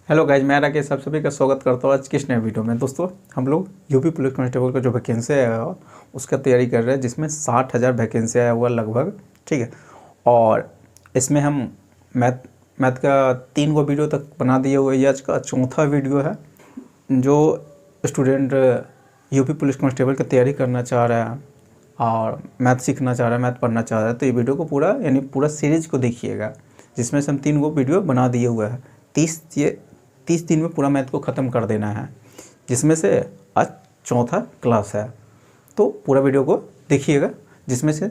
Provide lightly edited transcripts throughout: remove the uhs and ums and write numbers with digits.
Hello guys, मैं राकेश आप सभी का स्वागत करता हूँ आज की इस नए वीडियो में। दोस्तों, हम लोग यूपी पुलिस कांस्टेबल का जो वैकेंसी आया हुआ उसका तैयारी कर रहे हैं, जिसमें 60,000 वैकेंसी आया हुआ लगभग। ठीक है, और इसमें हम मैथ का 3 गो वीडियो तक बना दिए हुए। ये आज का चौथा वीडियो है। जो स्टूडेंट यूपी पुलिस कांस्टेबल की तैयारी करना चाह रहा है और मैथ सीखना चाह रहा है, मैथ पढ़ना चाह रहा है, तो ये वीडियो को पूरा यानी पूरा सीरीज को देखिएगा, जिसमें से हम 3 गो वीडियो बना दिए हुए हैं। 30 दिन में पूरा मैथ को ख़त्म कर देना है, जिसमें से आज चौथा क्लास है। तो पूरा वीडियो को देखिएगा, जिसमें से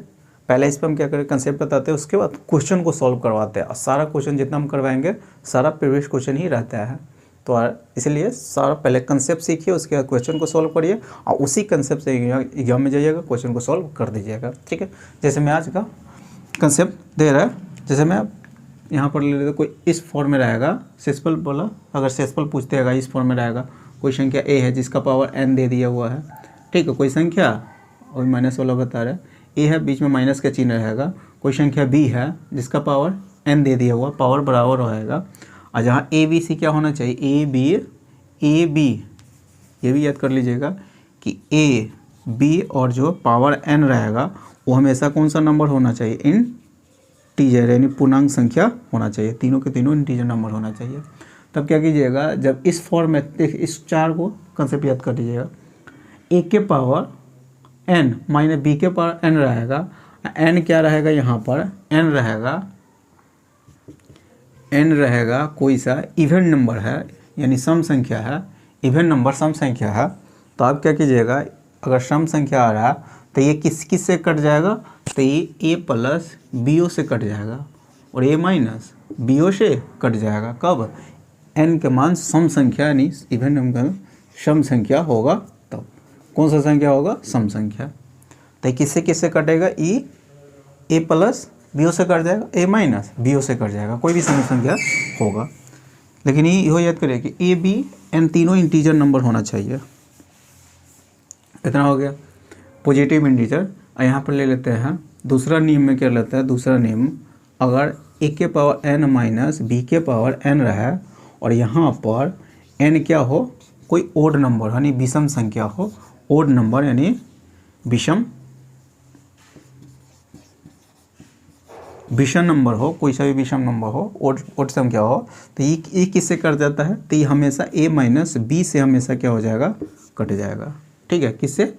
पहले इस पर हम क्या करें, कंसेप्ट बताते हैं, उसके बाद क्वेश्चन को सॉल्व करवाते हैं। और सारा क्वेश्चन जितना हम करवाएंगे सारा प्रीवियस क्वेश्चन ही रहता है। तो इसलिए सारा पहले कंसेप्ट सीखिए, उसके बाद क्वेश्चन को सॉल्व करिए और उसी कंसेप्ट से एग्जाम में जाइएगा, क्वेश्चन को सॉल्व कर दीजिएगा। ठीक है, जैसे मैं आज का कंसेप्ट दे रहा है, जैसे मैं यहाँ पर ले लेते, कोई इस फॉर्म में रहेगा, सेसफल बोला, अगर सेसफल पूछते हैं इस फॉर्म में रहेगा, कोई संख्या ए है जिसका पावर n दे दिया हुआ है। ठीक है, कोई संख्या और माइनस वाला बता रहा है, ए है बीच में माइनस का चिन्ह रहेगा, कोई संख्या b है जिसका पावर n दे दिया हुआ, पावर बराबर रहेगा। और जहाँ ए बी सी क्या होना चाहिए, ए बी, ये भी याद कर लीजिएगा कि ए बी और जो पावर n रहेगा वो हमेशा कौन सा नंबर होना चाहिए, इंटीजर यानी पूर्णांक संख्या होना चाहिए, तीनों के तीनों इंटीजर नंबर होना चाहिए। तब क्या कीजिएगा, जब इस फॉर्म में देख, इस 4 को कंसेप्ट याद कर लीजिएगा, ए के पावर n माइनस बी के पावर n रहेगा, n क्या रहेगा, यहाँ पर n रहेगा कोई सा इवन नंबर है, यानी सम संख्या है, इवन नंबर सम संख्या है। तो आप क्या कीजिएगा, अगर सम संख्या आ रहा है तो ये किस से कट जाएगा, तो ये ए प्लस बी ओ से कट जाएगा और ए माइनस बी ओ से कट जाएगा। कब, n के मान सम संख्या यानी इवन नंबर सम संख्या होगा, तब कौन सा संख्या होगा, सम संख्या। तो किससे कटेगा, ए प्लस बी ओ से कट जाएगा, ए माइनस बी ओ से कट जाएगा, कोई भी सम संख्या होगा। लेकिन ये याद करिए कि ए बी एन तीनों इंटीजर नंबर होना चाहिए। इतना हो गया पॉजिटिव इंटीजर। यहाँ पर ले लेते हैं दूसरा नियम में, क्या लेता है दूसरा नियम, अगर ए के पावर n माइनस बी के पावर n रहे और यहाँ पर n क्या हो, कोई ओड नंबर यानी विषम संख्या हो, ओड नंबर यानी विषम नंबर हो, कोई सा भी विषम नंबर हो, ओड संख्या हो, तो ये किससे कट जाता है, तो ये हमेशा a माइनस बी से हमेशा क्या हो जाएगा, कट जाएगा। ठीक है, किससे,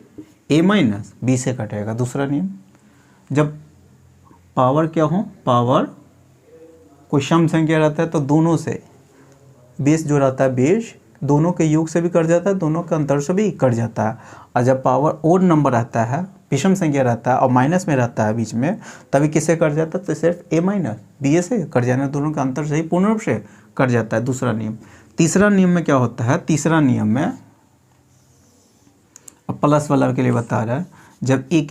a माइनस बी से कटेगा। दूसरा नियम, जब पावर क्या हो, पावर कोई सम संख्या रहता है तो दोनों से बेस जो रहता है, बेस दोनों के योग से भी कट जाता है, दोनों के अंतर से भी कट जाता है। और जब पावर ओड नंबर रहता है, विषम संख्या रहता है और माइनस में रहता है बीच में, तभी किससे कट जाता है, तो सिर्फ ए माइनस बी ए से कट जाना, दोनों के अंतर से ही पूर्ण रूप से कट जाता है। दूसरा नियम। तीसरा नियम में क्या होता है, तीसरा नियम में अब प्लस वाला के लिए बता रहा है, जब ए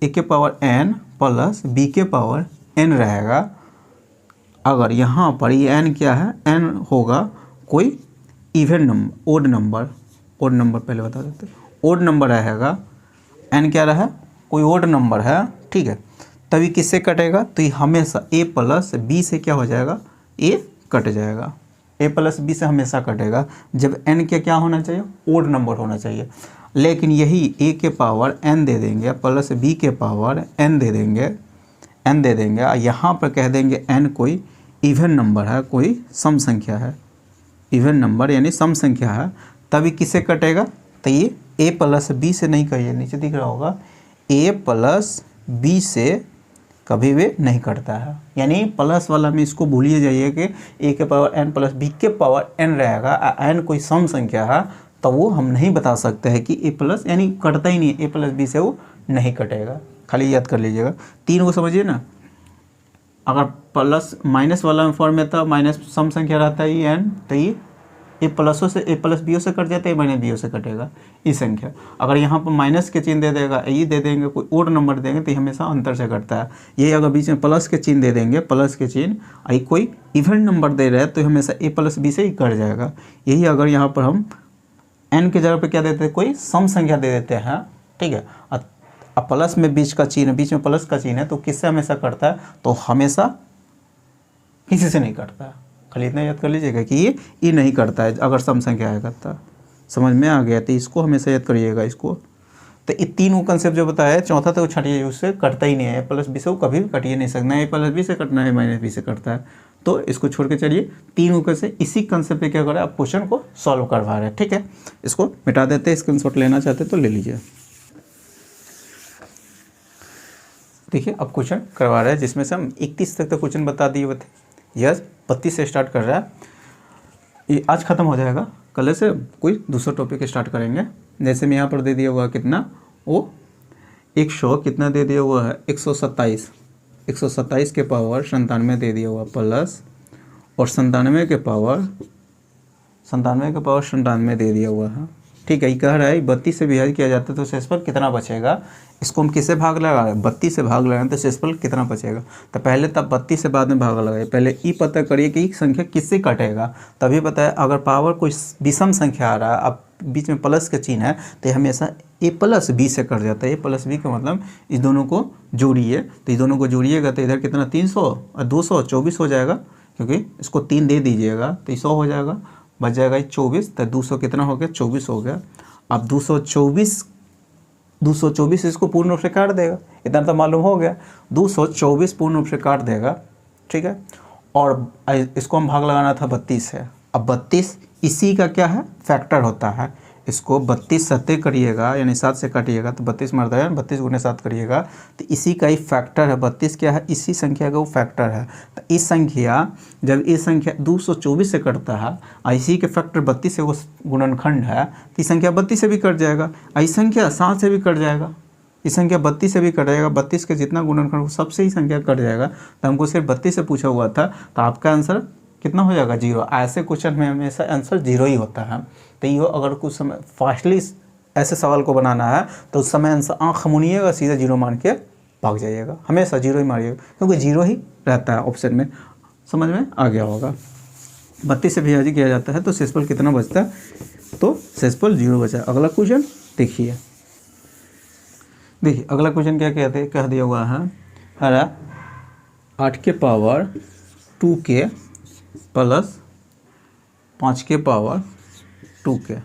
के पावर n प्लस बी के पावर n रहेगा, अगर यहाँ पर ये n क्या है, n होगा कोई इवन नंबर, ओड नंबर पहले बता देते, ओड नंबर रहेगा, n क्या रहा, कोई ओड नंबर है। ठीक है, तभी किससे कटेगा, तो ये हमेशा a प्लस बी से क्या हो जाएगा, a कट जाएगा, a प्लस बी से हमेशा कटेगा जब n के क्या होना चाहिए, ओड नंबर होना चाहिए। लेकिन यही a के पावर n दे देंगे प्लस b के पावर n दे देंगे और यहाँ पर कह देंगे n कोई इवन नंबर है, कोई सम संख्या है, इवन नंबर यानी सम संख्या है, तभी किससे कटेगा, तो ये a प्लस बी से नहीं कहिए, नीचे दिख रहा होगा, a प्लस बी से कभी भी नहीं कटता है। यानी प्लस वाला में इसको भूलिए जाइए कि a के पावर n प्लस b के पावर n रहेगा, n कोई सम संख्या है, तो वो हम नहीं बता सकते हैं कि a प्लस यानी कटता ही नहीं है, a प्लस बी से वो नहीं कटेगा। खाली याद कर लीजिएगा, 3 को समझिए ना। अगर प्लस माइनस वाला फॉर्म में था, माइनस सम संख्या रहता है ये n, तो ये ए प्लसों से ए प्लस बी ओ से कट जाता है, माइनस बी ओ से कटेगा ये संख्या। अगर यहाँ पर माइनस के चिन्ह दे देगा, ये दे देंगे, कोई ओड नंबर देंगे, तो ये हमेशा अंतर से कटता है। यही अगर बीच में प्लस के चिन्ह दे देंगे, प्लस के चिन्ह, ये कोई इवन नंबर दे रहे हैं, तो हमेशा ए प्लस बी से ही कट जाएगा। यही अगर यहाँ पर हम n के जगह पे क्या देते हैं, कोई सम संख्या दे देते हैं। ठीक है, अब प्लस में बीच में प्लस का चिन्ह है, तो किससे हमेशा कटता है, तो हमेशा किसी से नहीं कटता है। खाली इतना याद कर लीजिएगा कि ये ई नहीं करता है अगर सम संख्या आएगा तो। समझ में आ गया? तो इसको हमेशा याद करिएगा इसको। तो ये तीनों कंसेप्ट जो बताया, चौथा तो छठिए उससे कटता ही नहीं है, प्लस बी से वो कभी भी कट ही नहीं सकना है, प्लस बी से कटना है माइनस बी से कटता है, तो इसको छोड़ के चलिए। तीनों का से इसी कंसेप्ट पे क्या कर रहा है, आप क्वेश्चन को सॉल्व करवा रहे हैं। ठीक है, इसको मिटा देते हैं, स्क्रीनशॉट लेना चाहते तो ले लीजिए। देखिए अब क्वेश्चन करवा रहे हैं जिसमें से हम 31 तक क्वेश्चन बता दिए हुए थे। यस 32 से स्टार्ट कर रहा है, ये आज ख़त्म हो जाएगा, कल से कोई दूसरा टॉपिक स्टार्ट करेंगे। जैसे मैं यहाँ पर दे दिया हुआ कितना, वो 100 कितना दे दिया हुआ है 127, 127 के पावर 97 दे दिया हुआ प्लस, और 97 के पावर 97 दे दिया हुआ है। ठीक है, ये कह रहा है 32 से विभाजित किया जाता है तो शेषफल कितना बचेगा। इसको हम किससे भाग लगा रहे हैं, 32 से भाग लगाएं तो शेषफल कितना बचेगा। तो पहले तब 32 से बाद में भाग लगाइए, पहले ये पता करिए कि संख्या किससे कटेगा, तभी पता है। अगर पावर कोई विषम संख्या आ रहा है, अब बीच में प्लस का चिन्ह है, तो हमेशा ए प्लस बी से कट जाता है। ए प्लस बी का मतलब इस दोनों को जोड़िए, तो इस दोनों को जोड़िएगा तो इधर कितना 300 और 200 24 हो जाएगा, क्योंकि इसको 3 दे दीजिएगा तो 100 हो जाएगा, बच जाएगा 24, तो 200 कितना हो गया 24 हो गया। अब 224 इसको पूर्ण रूप से काट देगा, इतना तो मालूम हो गया, 224 पूर्ण रूप से काट देगा। ठीक है, और इसको हम भाग लगाना था 32 है। अब 32 इसी का क्या है, फैक्टर होता है। इसको 32 सत्ते करिएगा यानी 7 से काटिएगा तो 32 मरता है, 32 गुने 7 करिएगा तो इसी का ही फैक्टर है। 32 क्या है, इसी संख्या का वो फैक्टर है। तो इस संख्या जब इस संख्या 224 से कटता है और इसी के फैक्टर 32 से वो गुणनखंड है, तो इस संख्या 32 से भी कट जाएगा, इस संख्या 7 से भी कट जाएगा, इस संख्या 32 से भी कट जाएगा। 32 के जितना गुणनखंड वो सबसे ही संख्या कट जाएगा। तो हमको सिर्फ 32 से पूछा हुआ था, तो आपका आंसर कितना हो जाएगा 0। ऐसे क्वेश्चन में हमेशा आंसर 0 ही होता है। तो ये अगर कुछ समय फास्टली ऐसे सवाल को बनाना है तो उस समय आंसर आँख मुनिएगा, सीधा 0 मान के भाग जाइएगा, हमेशा 0 ही मारिएगा, क्योंकि 0 ही रहता है ऑप्शन में। समझ में आ गया होगा। 32 से विभाजित किया जाता है तो शेषफल कितना बचता है, तो शेषफल 0 बचा। अगला क्वेश्चन देखिए, अगला क्वेश्चन क्या कहते कह दिया हुआ है, अरे 8 के पावर 2 के प्लस 5 के पावर 2 के।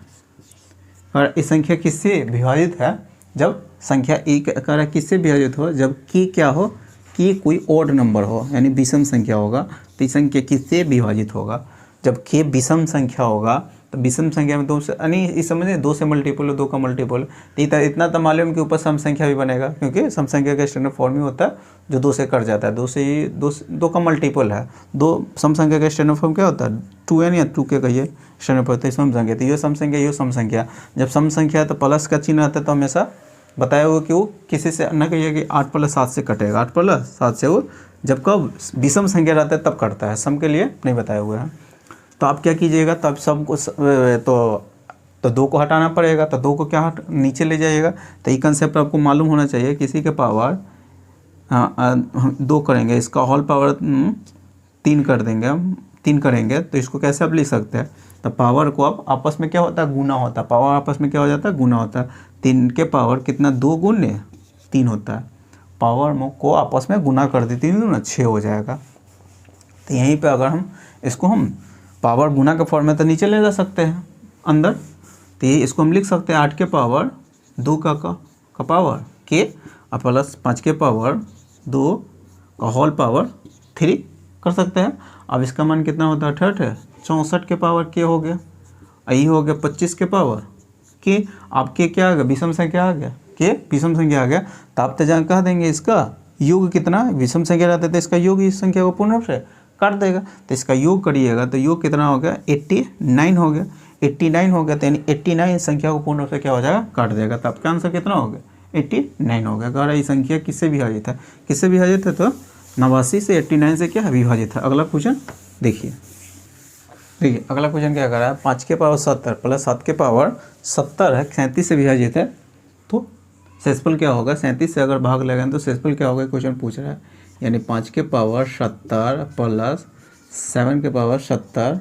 और इस संख्या किससे विभाजित है, जब संख्या एक कह रहा किससे विभाजित हो, जब की क्या हो, कि कोई ओड नंबर हो यानी विषम संख्या होगा। तो इस संख्या किससे विभाजित होगा, जब के विषम संख्या होगा तो विषम संख्या में 2 से यानी इस समझे 2 से मल्टीपल हो, 2 का मल्टीपल, तो इतना तो मालूम कि ऊपर सम संख्या भी बनेगा, क्योंकि सम संख्या का स्टैंडर्ड फॉर्म ही होता है जो 2 से कट जाता है। 2 का मल्टीपल है, 2 सम संख्या का स्टैंडर्ड फॉर्म क्या होता है 2n या 2 के कहिए स्टैंडर्ड फॉर्म होता है सम संख्या। तो ये सम संख्या, ये सम संख्या, जब सम संख्या तो प्लस का चिन्ह आता है, तो हमेशा बताया हुआ कि वो किसी से न कहिए कि 8 + 7 से कटेगा, 8 + 7 से वो जब कब विषम संख्या रहता है तब कटता है, सम के लिए नहीं बताया हुआ है। तो आप क्या कीजिएगा, तब सब को तो 2 को हटाना पड़ेगा, तो 2 को क्या नीचे ले जाइएगा। तो ये कंसेप्ट आपको मालूम होना चाहिए, किसी के पावर 2 करेंगे, इसका होल पावर 3 कर देंगे हम, 3 करेंगे तो इसको कैसे आप लिख सकते हैं, तो पावर को अब आपस में क्या होता है गुना होता है, पावर आपस में क्या हो जाता है गुना होता है। 3 के पावर कितना 2 गुने 3 होता है, पावर को आपस में गुना कर देती है ना 6 हो जाएगा। तो यहीं पे अगर हम इसको हम पावर गुना के फॉर्म में तो नीचे ले जा सकते हैं अंदर, तो ये इसको हम लिख सकते हैं 8 के पावर 2 का पावर के और प्लस 5 के पावर 2 का होल पावर 3 कर सकते हैं। अब इसका मान कितना होता है 68, 64 के पावर के हो गया, यही हो गया 25 के पावर के। अब के क्या आ गया, विषम संख्या आ गया, के विषम संख्या आ गया। तो आप तो जहाँ कह देंगे इसका योग कितना, विषम संख्या रहता है तो इसका योग इस संख्या को पूर्ण रूप से काट देगा। तो इसका योग करिएगा तो योग कितना हो गया 89 हो गया, 89 हो गया, तो यानी 89 संख्या को पूर्ण रूप से क्या हो जाएगा काट देगा। तो आपका आंसर कितना हो गया 89 हो गया। अगर ये संख्या किससे विभाजित है, किससे विभाजित है, तो 89 से 89 से क्या विभाजित है। अगला क्वेश्चन देखिए, अगला क्वेश्चन क्या कर रहा है, 5 के पावर 70 प्लस 7 के पावर 70 है, 37 से विभाजित है, तो शेषफल क्या होगा। 37 से अगर भाग लगाएं तो शेषफल क्या होगा, क्वेश्चन पूछ रहा है। यानी 5 के पावर 70 प्लस 7 के पावर 70,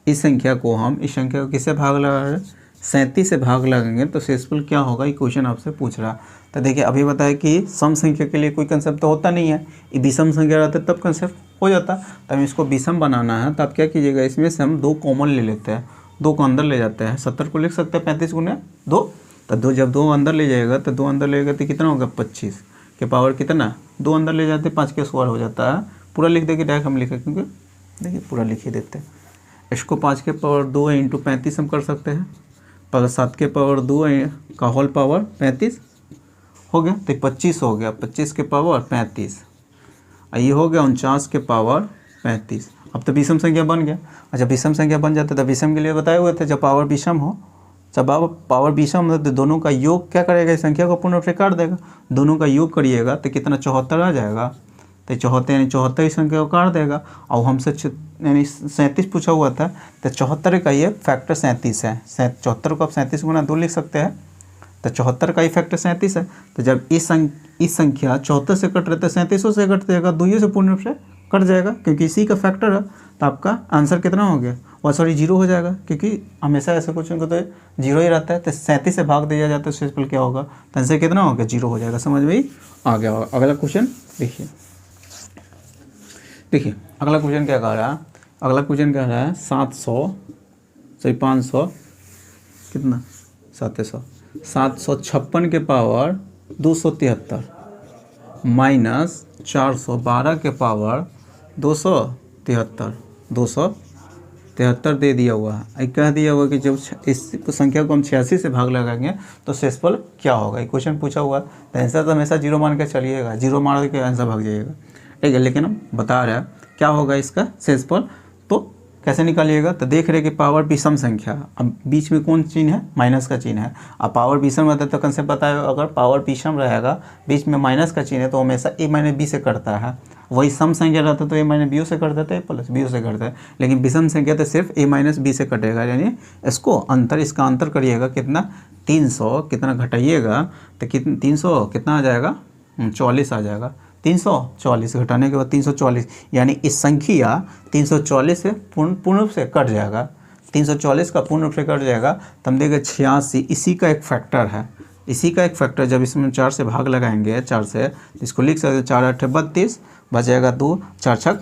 इस संख्या को हम इस संख्या को किससे भाग लगा रहे हैं, 37 से भाग लगाएंगे तो शेषफल क्या होगा, ये क्वेश्चन आपसे पूछ रहा। तो देखिए अभी बताया कि सम संख्या के लिए कोई कंसेप्ट तो होता नहीं है, ये विषम संख्या रहता तब कंसेप्ट हो जाता। तो हमें इसको विषम बनाना है तो आप क्या कीजिएगा, इसमें से हम 2 कॉमन ले लेते हैं, 2 को अंदर ले जाते हैं। 70 को लिख सकते हैं 35 गुने 2, तो 2 जब 2 अंदर ले जाएगा तो 2 अंदर ले गए तो कितना होगा 25 के पावर कितना, 2 अंदर ले जाते 5 के स्क्वायर हो जाता है। पूरा लिख देंगे डायरेक्ट हम लिखे, क्योंकि देखिए पूरा लिख ही देते हैं। इसको 5 के पावर 2 इंटू 35 हम कर सकते हैं, पर 7 के पावर 2 का होल पावर 35 हो गया, तो 25 हो गया, 25 के पावर 35, ये हो गया 49 के पावर 35। अब तो विषम संख्या बन गया। अच्छा विषम संख्या बन जाता है तो विषम के लिए बताए हुए थे, जब पावर विषम हो, जब पावर विषम हो तो दोनों का योग क्या करेगा, इस संख्या को पूर्ण रूप से काट देगा। दोनों का योग करिएगा तो कितना 74 आ जाएगा, तो 74 यानी 74 इस संख्या को काट देगा। और हमसे यानी 37 पूछा हुआ था, तो 74 का ये फैक्टर 37 है। 74 को आप 37 गुना 2 लिख सकते हैं, तो 74 का ही फैक्टर 37 है। तो जब इस संख्या 74 से कट रहे तो 37 से कट जाएगा, 2 से पूर्ण रूप से कट जाएगा, क्योंकि इसी का फैक्टर है। तो आपका आंसर कितना हो गया, और सॉरी 0 हो जाएगा, क्योंकि हमेशा ऐसे क्वेश्चन को तो 0 ही रहता है। तो 37 से भाग दिया जाता है, शेषफल क्या होगा, तो आंसर कितना हो गया, 0 हो जाएगा। समझ में ही आ गया होगा। अगला क्वेश्चन देखिए अगला क्वेश्चन क्या कह रहा है, अगला क्वेश्चन कह रहा है 500 कितना 756 के पावर 273 माइनस 412 के पावर 273 दे दिया हुआ है। कह दिया हुआ कि जब इस संख्या को हम 86 से भाग लगाएंगे तो शेषफल क्या होगा, ये क्वेश्चन पूछा हुआ है। तो आंसर तो हमेशा 0 मान के चलिएगा, 0 मार के आंसर भाग जाइएगा, ठीक है। लेकिन हम बता रहे हैं क्या होगा इसका शेषफल, तो कैसे निकालिएगा। तो देख रहे कि पावर विषम संख्या, अब बीच में कौन चिन्ह है, माइनस का चिन्ह है। अब पावर विषम रहता है तो कंसेप्ट बताया, अगर पावर विषम रहेगा बीच में माइनस का चिन्ह है तो हमेशा a माइनस बी से कटता है। वही सम संख्या रहता है तो a माइनस बी से कट देता है, प्लस बी से कटता है। लेकिन विषम संख्या तो सिर्फ a माइनस बी से कटेगा, यानी इसको अंतर, इसका अंतर करिएगा कितना 300, कितना घटाइएगा तो कितना 300 कितना आ जाएगा 44 आ जाएगा। 344 घटाने के बाद 344, यानी इस संख्या 344 से पूर्ण रूप से कट जाएगा। 344 का पूर्ण रूप से कट जाएगा तो हम देखें 86, इसी का एक फैक्टर है, इसी का एक फैक्टर। जब इसमें 4 से भाग लगाएंगे, 4 से इसको लिख सकते 4 8 32, बचेगा 2 4 6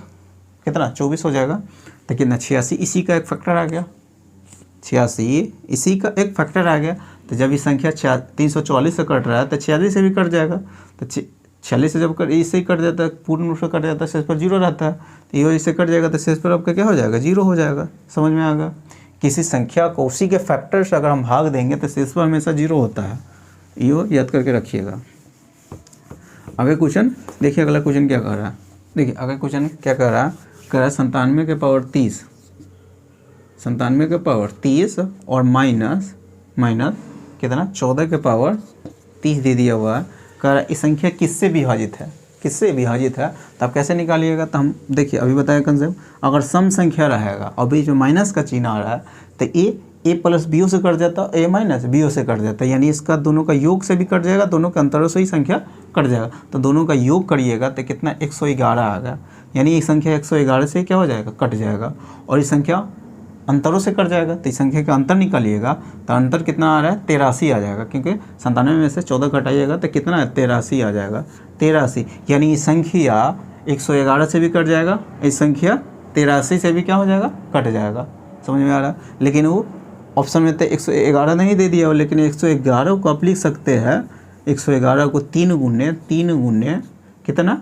कितना 24 हो जाएगा। तो कितना 86 इसी का एक फैक्टर आ गया, 86 इसी का एक फैक्टर आ गया। तो जब ये संख्या 344 से कट रहा है तो 46 से भी कट जाएगा। तो 46 से जब इससे ही कट जाता है, पूर्ण रूप से कट जाता है, शेषफल 0 रहता है। तो ये इससे कट जाएगा तो शेषफल आपका क्या हो जाएगा, 0 हो जाएगा। समझ में आ गया। किसी संख्या को उसी के फैक्टर से अगर हम भाग देंगे तो शेषफल हमेशा 0 होता है, ये याद करके रखिएगा। अगला क्वेश्चन देखिए, अगला क्वेश्चन क्या कर रहा है, देखिए अगला क्वेश्चन क्या कर रहा है, कह रहा है 97 के पावर 30, 97 के पावर 30 और माइनस कितना 14 के पावर 30 दे दिया हुआ है। कह रहा है इस संख्या किससे विभाजित है, किससे विभाजित है। तो आप कैसे निकालिएगा, तो हम देखिए अभी बताया कंसेप्ट, अगर सम संख्या रहेगा और बीच में माइनस का चिन्ह आ रहा है तो ए प्लस बी से कट जाता है, ए माइनस बी से कट जाता है, यानी इसका दोनों का योग से भी कट जाएगा, दोनों के अंतरों से ही संख्या कट जाएगा। तो दोनों का योग करिएगा तो कितना 111 आ गया, यानी ये संख्या 111 से क्या हो जाएगा, कट जाएगा। और ये संख्या अंतरों से कट जाएगा, तो इस संख्या का अंतर निकालिएगा तो अंतर कितना आ रहा है 83 आ जाएगा, क्योंकि 97 में से 14 घटाइएगा तो कितना है 83 आ जाएगा। 83 यानी ये संख्या 111 से भी कट जाएगा, इस संख्या 83 से भी क्या हो जाएगा, कट जाएगा। समझ में आ रहा है। लेकिन वो ऑप्शन में तो 111 नहीं दे दिया हो, लेकिन 111 को आप लिख सकते हैं, 111 को 3 गुने कितना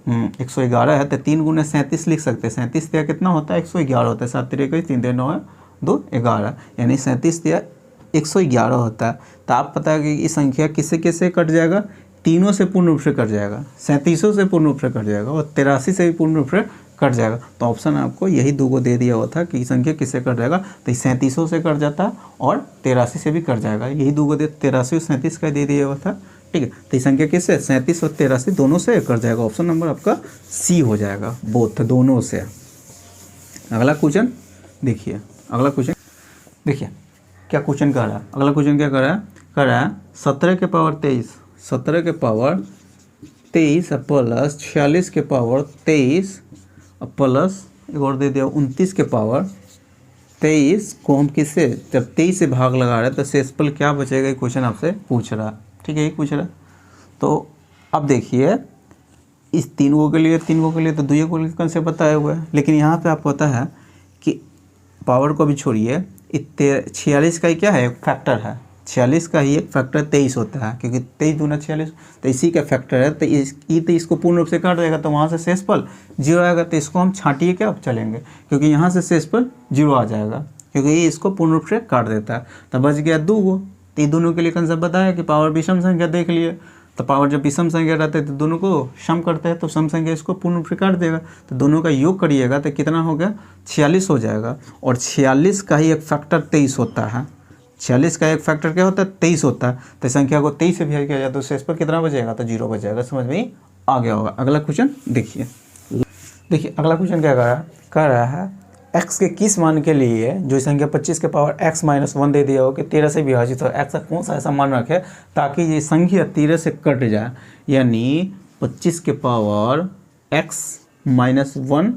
111 है तो 3 गुने 37 लिख सकते हैं। 37 दिया कितना होता है 111 होता है, 7 3 21 3 9 है 2 11, यानी 37 दिया 111 होता है। तो आप पता है कि इस संख्या किससे किससे कट जाएगा, तीनों से पूर्ण रूप से कट जाएगा, 37 से पूर्ण रूप से कट जाएगा और 83 से भी पूर्ण रूप से कट जाएगा। तो ऑप्शन आपको यही 2 को दे दिया हुआ था कि संख्या किससे कट जाएगा, तो 37 से कट जाता है और 83 से भी कट जाएगा। यही 2 को 83 और 37 का दे दिया हुआ था, ठीक है। तो संख्या किससे 37 और 83 दोनों से कट जाएगा। ऑप्शन नंबर आपका सी हो जाएगा, बोथ दोनों से। अगला क्वेश्चन देखिए, अगला क्वेश्चन देखिए क्या क्वेश्चन कर रहा है। अगला क्वेश्चन क्या कर रहा है 17 के पावर 23, 17 के पावर 23 प्लस 46 के पावर 23 प्लस एक और दे दिया 29 के पावर 23 को हम किससे, जब 23 से भाग लगा रहे हैं तो शेषफल क्या बचेगा, ये क्वेश्चन आपसे पूछ रहा है। ठीक है, ये पूछ रहा है। तो अब देखिए इस 3 को के लिए तो दुइयों को कंसेप्ट बताया हुआ है, लेकिन यहाँ पे आपको पता है कि पावर को भी छोड़िए, 46 का ही क्या है, एक फैक्टर है। 46 का ही एक फैक्टर 23 होता है, क्योंकि 23 दूना 46, तो इसी का फैक्टर है। तो इसको पूर्ण रूप से काट देगा तो वहाँ से शेषफल 0 आएगा। तो इसको हम छांटिए क्या, अब चलेंगे, क्योंकि यहाँ से शेषफल 0 आ जाएगा, क्योंकि ये इसको पूर्ण रूप से काट देता है। तो बच गया 2 गो। तो दोनों के लिए कंसेप्ट बताया कि पावर विषम संख्या देख लिए, तो पावर जब विषम संख्या रहते हैं तो दोनों को सम करते हैं, तो सम संख्या इसको पूर्ण रूप से काट देगा। तो दोनों का योग करिएगा तो कितना हो गया, 46 हो जाएगा। और 46 का ही एक फैक्टर 23 होता है। 46 का एक फैक्टर क्या होता है, 23 होता है। तो संख्या को 23 से विभाजित किया जाए तो शेष पर कितना बचेगा, तो 0 बचेगा। समझ में आ गया होगा। अगला क्वेश्चन देखिए, अगला क्वेश्चन क्या कर रहा है, x के किस मान के लिए जो संख्या 25 के पावर x - 1 दे दिया हो कि 13 से विभाजित हो, x का कौन सा ऐसा मान रखे ताकि ये संख्या 13 से कट जाए। यानी 25 के पावर x - 1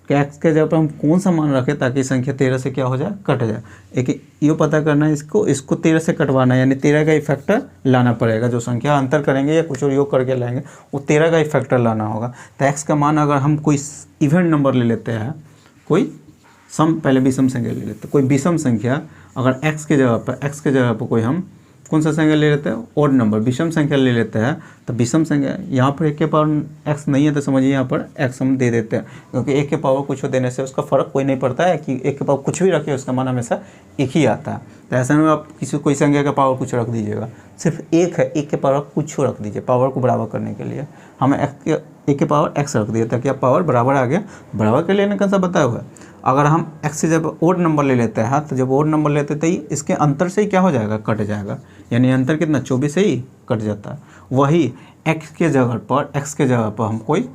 के x के जगह पर हम कौन सा मान रखें ताकि संख्या 13 से क्या हो जाए, कट जाए। एक ये पता करना है, इसको 13 से कटवाना है, यानी 13 का इफेक्टर लाना पड़ेगा। जो संख्या अंतर करेंगे या कुछ और योग करके लाएंगे वो 13 का इफेक्टर लाना होगा। तो x का मान अगर हम कोई इवेंट नंबर ले लेते हैं, कोई पहले विषम संख्या ले लेते हैं, कोई विषम संख्या अगर x के जगह पर कोई हम कौन सा संख्या ले लेते हैं, ओड नंबर विषम संख्या ले लेते हैं। तो विषम संख्या यहाँ पर 1 के पावर x नहीं है तो समझिए यहाँ पर x हम दे देते हैं, क्योंकि 1 के पावर कुछ देने से उसका फर्क कोई नहीं पड़ता है कि 1 के पावर कुछ भी रखिए उसका मान हमेशा 1 ही आता है। तो ऐसे में आप कोई संख्या का पावर कुछ रख दीजिएगा, सिर्फ 1 है, 1 के पावर कुछ रख दीजिए पावर को बराबर करने के लिए। हमें 1 के पावर x रख दिया ताकि आप पावर बराबर आ गया। बराबर के लिए कौन सा बताया हुआ है, अगर हम x से जब ओड नंबर ले लेते हैं तो जब ओड नंबर लेते तो इसके अंतर से ही क्या हो जाएगा, कट जाएगा। यानी अंतर कितना, 24 से ही कट जाता है। वही x के जगह पर हम कोई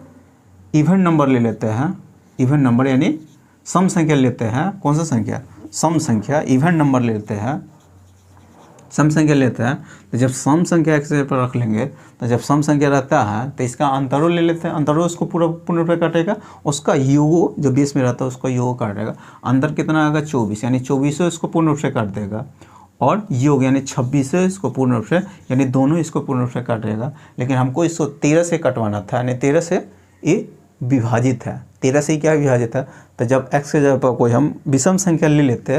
इवन नंबर ले लेते हैं, इवन नंबर यानी सम संख्या लेते हैं। कौन सा संख्या, सम संख्या, इवन नंबर लेते हैं, सम संख्या लेते हैं। तो जब सम संख्या x पर रख लेंगे तो जब सम संख्या रहता है तो इसका अंतरों ले लेते हैं, अंतरों उसको पूरा पूर्ण रूप से काटेगा, उसका योग जो बीच में रहता है उसका योग काटेगा। अंतर कितना आएगा, 24, यानी 24 इसको पूर्ण रूप से काट देगा, और योग यानी 26 इसको पूर्ण रूप से, यानी दोनों इसको पूर्ण रूप से काटेगा। लेकिन हमको इसको 13 से कटवाना था, यानी 13 से ये विभाजित है, 13 से ही क्या विभाजित है। तो जब x के जगह पर कोई हम विषम संख्या ले लेते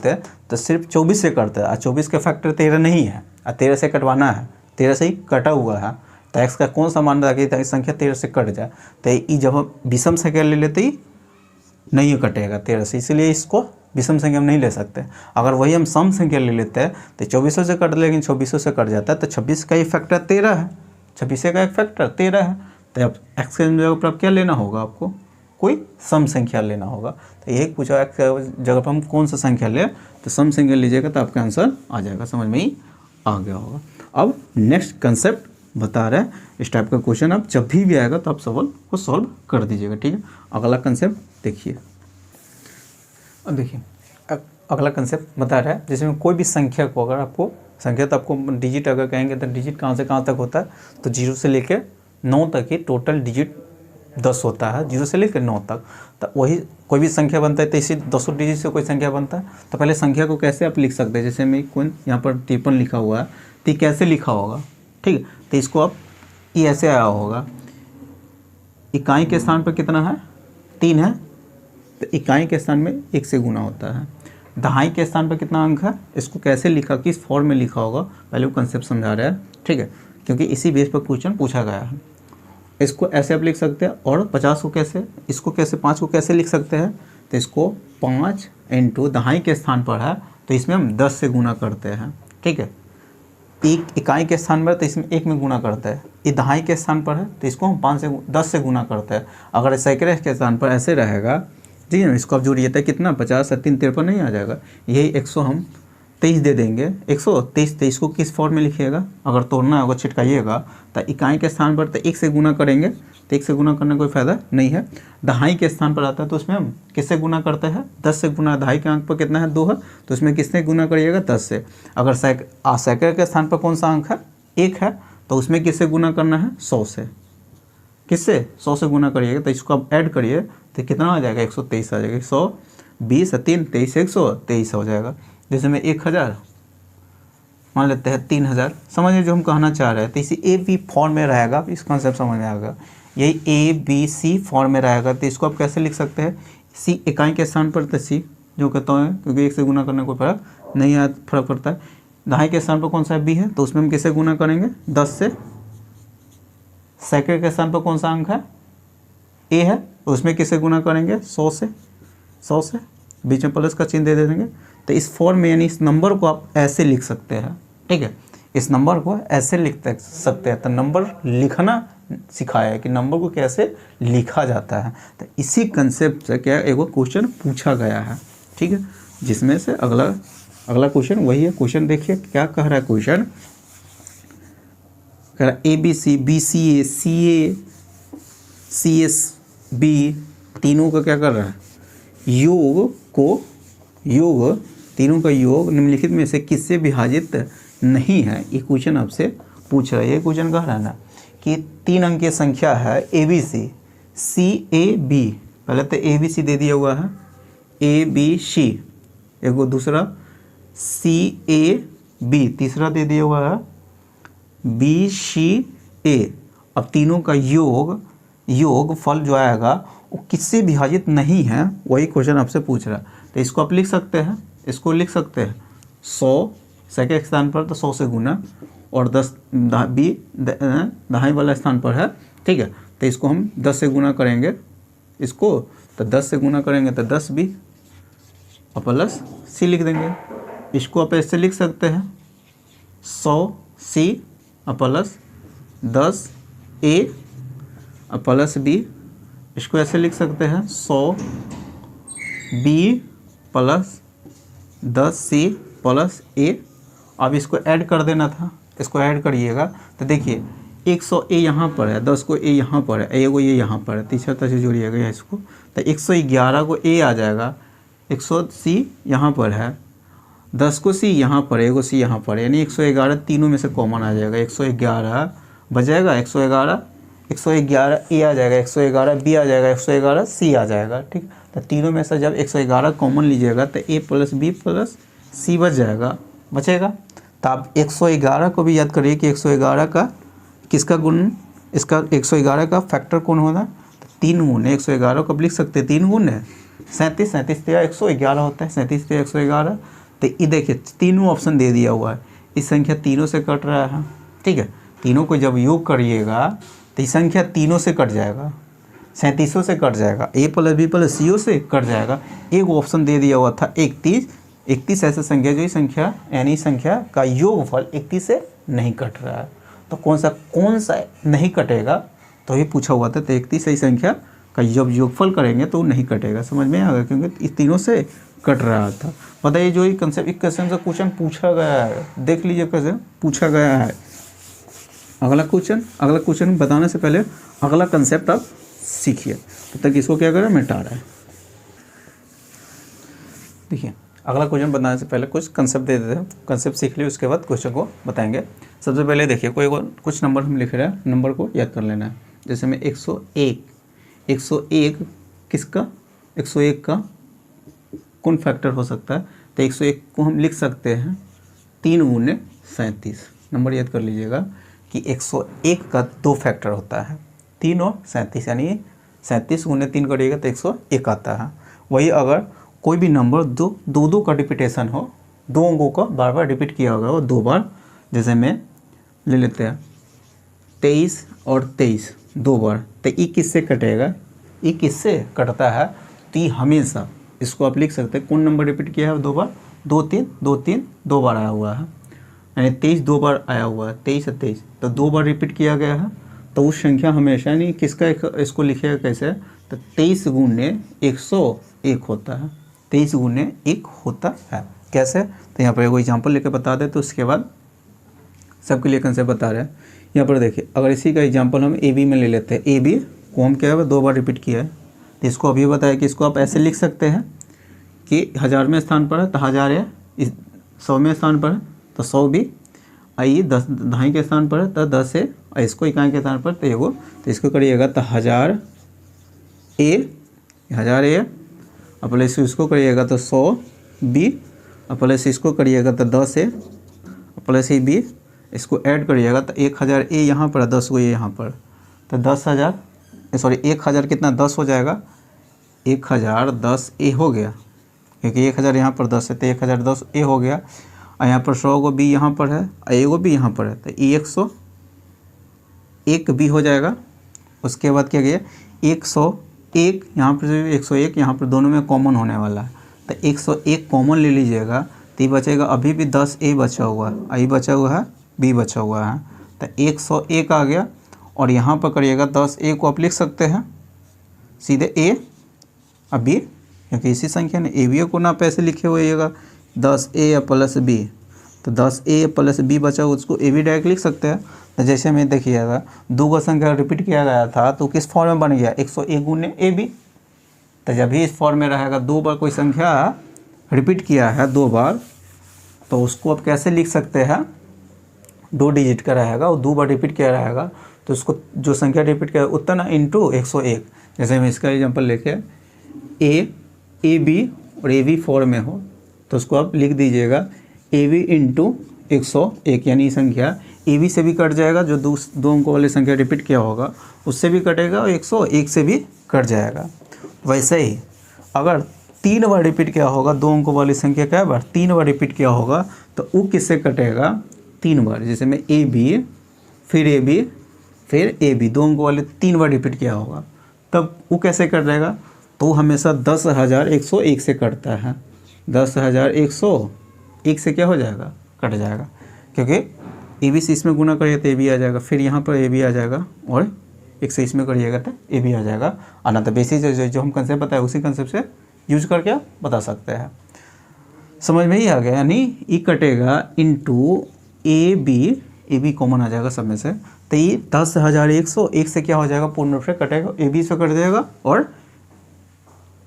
हैं, तो सिर्फ 24 से करते हैं, और 24 का फैक्टर 13 नहीं है, और 13 से कटवाना है, 13 से ही कटा हुआ है। तो x का कौन सा मान रखिए ताकि संख्या 13 से कट जाए। तो ये जब हम विषम संख्या ले लेते ही नहीं कटेगा 13 से, इसलिए इसको विषम संख्या हम नहीं ले सकते। अगर वही हम सम संख्या ले लेते हैं तो 24 से कट, लेकिन 24 से कट जाता है। तो 26 का ही फैक्टर 13 है, 26 का एक फैक्टर 13 है। तो अब x के जगह पर क्या लेना होगा, आपको कोई सम संख्या लेना होगा। तो यही पूछा x के जगह पर हम कौन सा संख्या ले, तो सम संख्या लीजिएगा तो आपका आंसर आ जाएगा। समझ में ही आ गया होगा। अब नेक्स्ट कंसेप्ट बता रहे हैं, इस टाइप का क्वेश्चन आप जब भी आएगा तो आप सवाल को सॉल्व कर दीजिएगा। ठीक है, अगला कंसेप्ट देखिए। अब देखिए अगला कंसेप्ट बता रहा है जिसमें कोई भी संख्या को, अगर आपको संख्या तो आपको डिजिट अगर कहेंगे तो डिजिट कहाँ से कहाँ तक होता है, तो 0 से लेकर 9 तक ही टोटल डिजिट 10 होता है, 0 से लेकर 9 तक। तो वही कोई भी संख्या बनता है तो इसी 10 डिजिट से कोई संख्या बनता है। तो पहले संख्या को कैसे आप लिख सकते हैं, जैसे मैं कौन यहाँ पर 53 लिखा हुआ है, तो कैसे लिखा होगा। ठीक है, तो इसको आप ये ऐसे आया होगा, इकाई के स्थान पर कितना है, 3 है, तो इकाई के स्थान में 1 से गुना होता है। दहाई के स्थान पर कितना अंक है, इसको कैसे लिखा, किस फॉर्म में लिखा होगा, पहले वो कंसेप्ट समझा रहा है। ठीक है, क्योंकि इसी बेस पर क्वेश्चन पूछा गया है। इसको ऐसे आप लिख सकते हैं, और 50 को कैसे, इसको कैसे 5 को कैसे लिख सकते हैं, तो इसको 5 इंटू दहाई के स्थान पर है तो इसमें हम 10 से गुना करते हैं। ठीक है, एक इकाई के स्थान पर तो इसमें 1 में गुना करते हैं, ये दहाई के स्थान पर है तो इसको हम 10 से गुना करते हैं। अगर सैकड़े के स्थान पर ऐसे रहेगा, ठीक है ना, इसको आप जोड़िए तो कितना 50 3 53 नहीं आ जाएगा, यही 100 हम 23 दे देंगे। 123 को किस फॉर्म में लिखिएगा, अगर तोड़ना होगा छिटकाइएगा तो इकाई के स्थान पर तो 1 से गुना करेंगे, तो 1 से गुना करने का कोई फ़ायदा नहीं है। दहाई के स्थान पर आता है तो उसमें हम किससे गुना करते हैं, 10 से गुना। दहाई के अंक पर कितना है, 2 है, तो उसमें किससे गुना करिएगा, 10 से। अगर सैकड़े के स्थान पर कौन सा अंक है, 1 है, तो उसमें किससे गुना करना है, 100 से। किससे, 100 से गुना करिएगा, तो इसको आप ऐड करिए तो कितना आ जाएगा, 123 आ जाएगा। 100 20 3 23 123 हो जाएगा। जैसे में 1000 मान लेते हैं 3000, समझिए जो हम कहना चाह रहे हैं। तो इसी ए बी फॉर्म में रहेगा, इस कॉन्सेप्ट समझ में आएगा। यही ए बी सी फॉर्म में रहेगा, तो इसको आप कैसे लिख सकते हैं? सी इकाई के स्थान पर, तो सी जो कहता है, क्योंकि एक से गुना करने को फर्क नहीं आया, फर्क पड़ता है। दहाई के स्थान पर कौन सा बी है, तो उसमें हम किससे गुना करेंगे? 10 से। सेकंड के स्थान पर कौन सा अंक है? ए है, तो उसमें किससे गुना करेंगे? 100 से। 100 से बीच में प्लस का चिन्ह दे देंगे। तो इस फॉर्म में यानी इस नंबर को आप ऐसे लिख सकते हैं, ठीक है। इस नंबर को ऐसे लिख सकते हैं। तो नंबर लिखना सिखाया है कि नंबर को कैसे लिखा जाता है। तो इसी कंसेप्ट से क्या एक क्वेश्चन पूछा गया है, ठीक है, जिसमें से अगला क्वेश्चन वही है। क्वेश्चन देखिए क्या कह रहा है। क्वेश्चन कह रहा है A B C B C A C S B तीनों का क्या कर रहा है? योग तीनों का योग निम्नलिखित में से किससे विभाजित नहीं है? ये क्वेश्चन आपसे पूछ रहा है। ये क्वेश्चन कह रहा है ना कि 3 अंकीय संख्या है A B C A B. पहले तो ए बी सी दे दिया हुआ है, ए बी सी, एक वो दूसरा सी ए बी, तीसरा दे दिया हुआ है बी सी ए। अब तीनों का योग फल जो आएगा वो किससे विभाजित नहीं है, वही क्वेश्चन आपसे पूछ रहा है। तो इसको आप लिख सकते हैं, इसको लिख सकते हैं 100 सेकंड स्थान पर, तो 100 से गुना, और 10 दहाई वाला स्थान पर है, ठीक है। तो इसको हम 10 से गुना करेंगे, इसको तो 10 से गुना करेंगे तो 10 बी और प्लस सी लिख देंगे। इसको आप ऐसे लिख सकते हैं 100 सी और प्लस 10 ए और प्लस बी। इसको ऐसे लिख सकते हैं 100 बी प्लस 10 सी प्लस ए। अब इसको ऐड कर देना था, इसको ऐड करिएगा तो देखिए 100 ए यहाँ पर है, 10 को ए यहाँ पर है, ए यहाँ पर है, तीसरा से जोड़िएगा इसको, तो 111 को ए आ जाएगा, 100 सी यहाँ पर है, 10 को सी यहाँ पर है, एगो सी यहाँ पर है, यानी 111 तीनों में से कॉमन आ जाएगा। 111 बचेगा, 111 ए आ जाएगा, 111 बी आ जाएगा, 111 सी आ जाएगा, ठीक। तो तीनों में से जब 111 कॉमन लीजिएगा तो ए प्लस बी प्लस सी बच जाएगा, बचेगा। तो आप 111 को भी याद करिए कि 111 का किसका गुण, इसका 111 का फैक्टर कौन होगा? तो 3 गुण है। 111 को आप लिख सकते हैं 3 गुण है 37, 37 तेरह 111 होता है, 37 तेरह 111। तो ये देखिए तीनों ऑप्शन दे दिया हुआ है, इस संख्या तीनों से कट रहा है, ठीक है। तीनों को जब योग करिएगा तो ये संख्या तीनों से कट जाएगा, 37 से कट जाएगा, ए प्लस बी प्लस सी से कट जाएगा। एक ऑप्शन दे दिया हुआ था 31 ऐसा संख्या जो संख्या यानी संख्या का योगफल 31 से नहीं कट रहा है। तो कौन सा नहीं कटेगा, तो ये पूछा हुआ था। तो 31 सही संख्या का जब योगफल करेंगे तो नहीं कटेगा, समझ में आ गया, क्योंकि इस तीनों से कट रहा था। बताइए जो ये कंसेप्ट एक क्वेश्चन से क्वेश्चन पूछा गया है, देख लीजिए कैसे पूछा गया है। अगला क्वेश्चन बताने से पहले अगला कंसेप्ट आप सीखिए, तब तक इसको क्या करें मिटा रहा है। देखिए अगला क्वेश्चन बताने से पहले कुछ कंसेप्ट दे देते हैं, कंसेप्ट सीख लिए उसके बाद क्वेश्चन को बताएंगे। सबसे पहले देखिए कुछ नंबर हम लिख रहे हैं, नंबर को याद कर लेना है। जैसे में 101 किसका, 101 का कौन फैक्टर हो सकता है? तो 101 को हम लिख सकते हैं 3 गुने 37। नंबर याद कर लीजिएगा कि 101 का 2 फैक्टर होता है, 3 और 37, यानी 37 गुने 3 करिएगा तो 101 आता है। वही अगर कोई भी नंबर दो का रिपीटेशन हो, 2 अंकों का बार बार रिपीट किया होगा वो 2 बार, जैसे में ले लेते हैं 23 और 23 2 बार, तो ये किससे कटेगा? ये किससे कटता है? तो ये हमेशा इसको आप लिख सकते हैं कौन नंबर रिपीट किया है 2 बार? 2 3 2 बार आया हुआ है, यानी 23 2 बार आया हुआ है, 23 और 23 तो 2 बार रिपीट किया गया है। तो उस संख्या हमेशा यानी किसका इसको लिखेगा कैसे? तो 23 गुने 101 होता है, 23 गुने 1 होता है। कैसे? तो यहाँ पर एक एग्जाम्पल लेके बता दे, तो उसके बाद सबके लिए कंसेप्ट बता रहे हैं। यहाँ पर देखिए अगर इसी का एग्जाम्पल हम ए बी में ले लेते हैं, ए बी को हम क्या है 2 बार रिपीट किया है, तो इसको अभी बताया कि इसको आप ऐसे लिख सकते हैं कि 1000वें स्थान पर है तो 1000 है, 100वें स्थान पर है तो 100 भी, आई 10 दहाई के स्थान पर है तो 10 है, और इसको इकाई के स्थान पर तो एगो, तो इसको करिएगा तो 1000 ए और प्लस इसको करिएगा तो 100B, और प्लस इसको करिएगा तो 10A, प्लस B, इसको ऐड करिएगा तो 1000A यहाँ पर, 10 को ये यहाँ पर, तो 10,000 सॉरी 1000 कितना 10 हो जाएगा, 1010A हो गया, क्योंकि 1000 यहाँ पर 10 है तो 1010A हो गया। और यहाँ पर 100 को B यहाँ पर है और A को B यहाँ पर है, तो ये 101B हो जाएगा। उसके बाद क्या गया 101, यहाँ पर 101, यहाँ पर दोनों में कॉमन होने वाला है, तो 101 कॉमन ले लीजिएगा तो ये बचेगा, अभी भी 10A बचा हुआ है, A बचा हुआ है, B बचा हुआ है, तो 101 आ गया। और यहाँ पर करिएगा 10A को आप लिख सकते हैं सीधे A और B, क्योंकि इसी संख्या ने A B को ना पैसे लिखे हुएगा 10A प्लस B, तो 10A प्लस B बचा हुआ उसको A B डायरेक्ट लिख सकते हैं। तो जैसे मैं देखिएगा दो का संख्या रिपीट किया गया था तो किस फॉर्म में बन गया 101 गुने AB, तो जब भी इस फॉर्म में रहेगा, 2 बार कोई संख्या रिपीट किया है 2 बार, तो उसको आप कैसे लिख सकते हैं, 2 डिजिट का रहेगा और 2 बार रिपीट किया रहेगा, तो उसको जो संख्या रिपीट किया उतना इंटू 101। जैसे मैं इसका एग्जांपल लेके AB और AB फॉर्म में हो तो उसको आप लिख दीजिएगा AB इंटू 101, यानी संख्या AB से भी कट जाएगा, जो 2 अंकों वाली संख्या रिपीट किया होगा उससे भी कटेगा और 101 से भी कट जाएगा। वैसे ही अगर 3 बार रिपीट किया होगा 2 अंकों वाली संख्या, क्या बार 3 बार रिपीट किया होगा तो वो किससे कटेगा 3 बार, जैसे में AB फिर AB फिर AB 2 अंकों वाले 3 बार रिपीट किया होगा, तब वो कैसे कट जाएगा, तो वो हमेशा 10,101 से कटता है। 10,101 से क्या हो जाएगा, कट जाएगा, क्योंकि AB से इसमें गुना करिए तो AB आ जाएगा, फिर यहाँ पर AB आ जाएगा और 1 से इसमें करिएगा तो AB आ जाएगा। आना तो बेसिस जो हम कंसेप्ट बताए उसी कंसेप्ट से यूज करके बता सकते हैं। समझ में ही आ गया, यानी ई कटेगा इंटू AB कॉमन आ जाएगा सब में से, तो ये 10,101 से क्या हो जाएगा, पूर्ण रूप से कटेगा, AB से कट जाएगा और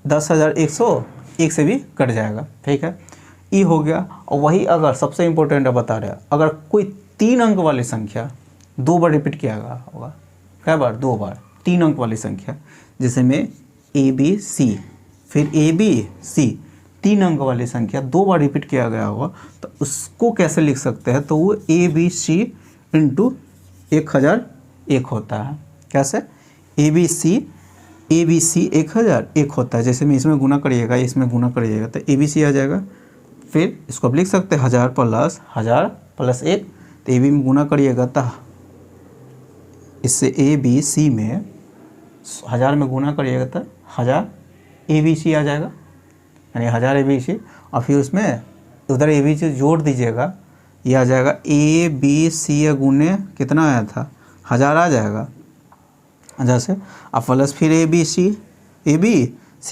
10,101 से भी कट जाएगा। ठीक है, ई हो गया। और वही अगर सबसे इम्पोर्टेंट बता रहे हैं, अगर कोई 3 अंक वाली संख्या 2 बार रिपीट किया गया होगा, क्या बार 2 बार 3 अंक वाली संख्या, जैसे में ABC फिर ABC 3 अंक वाली संख्या 2 बार रिपीट किया गया होगा, तो उसको कैसे लिख सकते हैं, तो वो ABC इंटू 1001 होता है। कैसे, ABC 1001 होता है, जैसे में इसमें गुना करिएगा, इसमें गुना करिएगा तो ABC आ जाएगा। फिर इसको आप लिख सकते हैं 1000 प्लस 1, तो AB में गुना करिएगा तो इससे ABC में 1000 में गुना करिएगा तो 1000 ABC आ जाएगा, यानी 1000 ABC, और फिर उसमें उधर ABC जोड़ दीजिएगा, ये आ जाएगा ABC गुने कितना आया था 1000 आ जाएगा, जैसे अब प्लस फिर ABC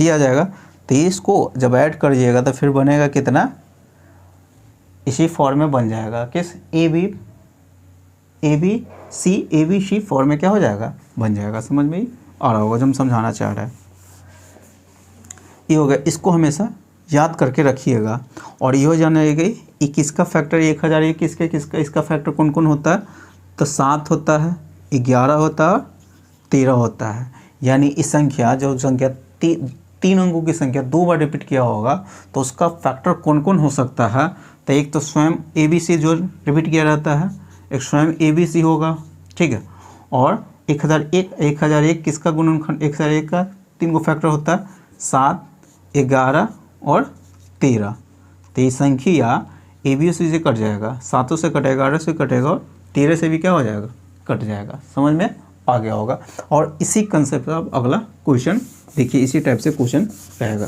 आ जाएगा। तो इसको जब ऐड करिएगा तो फिर बनेगा कितना, इसी फॉर्म में बन जाएगा, किस ABC फॉर्म में क्या हो जाएगा, बन जाएगा। समझ में आ रहा होगा जो हम समझाना चाह रहे हैं, ये हो गया। इसको हमेशा याद करके रखिएगा। और ये हो जाने गई 21 का फैक्टर 1021 के किसका, इसका फैक्टर कौन कौन होता है, तो 7 होता है, 11 होता है, 13 होता है। यानी इस संख्या, जो संख्या 3 अंकों की संख्या 2 बार रिपीट किया होगा तो उसका फैक्टर कौन कौन हो सकता है, तो एक तो स्वयं ABC जो रिपीट किया रहता है, एक स्वयं ABC होगा, ठीक है, और 1001 किसका गुणनखंड, 1001 का 3 को फैक्टर होता है, 7, 11 और 13। तो ये संख्या ABC से कट जाएगा, 7 से कटेगा, 11 से कटेगा और 13 से भी क्या हो जाएगा, कट जाएगा। समझ में आ गया होगा। और इसी कंसेप्ट का अगला क्वेश्चन देखिए, इसी टाइप से क्वेश्चन रहेगा।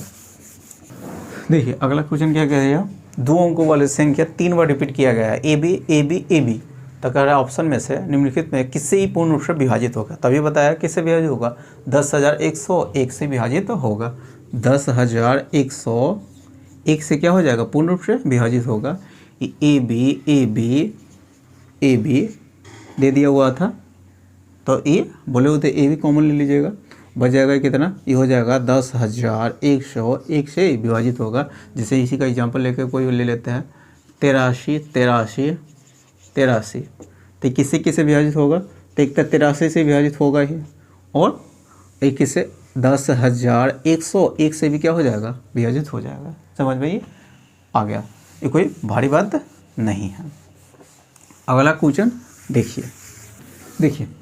देखिए अगला क्वेश्चन क्या कह रहा है, 2 अंकों वाले संख्या 3 बार रिपीट किया गया है, AB तो कह रहा है ऑप्शन में से निम्नलिखित में किससे ही पूर्ण रूप से विभाजित होगा। तभी बताया किससे विभाजित होगा, 10,101 से विभाजित होगा। 10,101 से क्या हो जाएगा, पूर्ण रूप से विभाजित होगा। AB दे दिया हुआ था, तो ये बोले होते AB कॉमन ले लीजिएगा, बच जाएगा कितना, ये हो जाएगा 10,101 से विभाजित होगा। जैसे इसी का एग्जांपल लेकर कोई ले लेते हैं 83, तो किससे किससे विभाजित होगा, तो एक तो 83 से विभाजित होगा ही, और एक किससे 10,101 से भी क्या हो जाएगा, विभाजित हो जाएगा। समझ में ये आ गया, ये कोई भारी बात नहीं है। अगला क्वेश्चन देखिए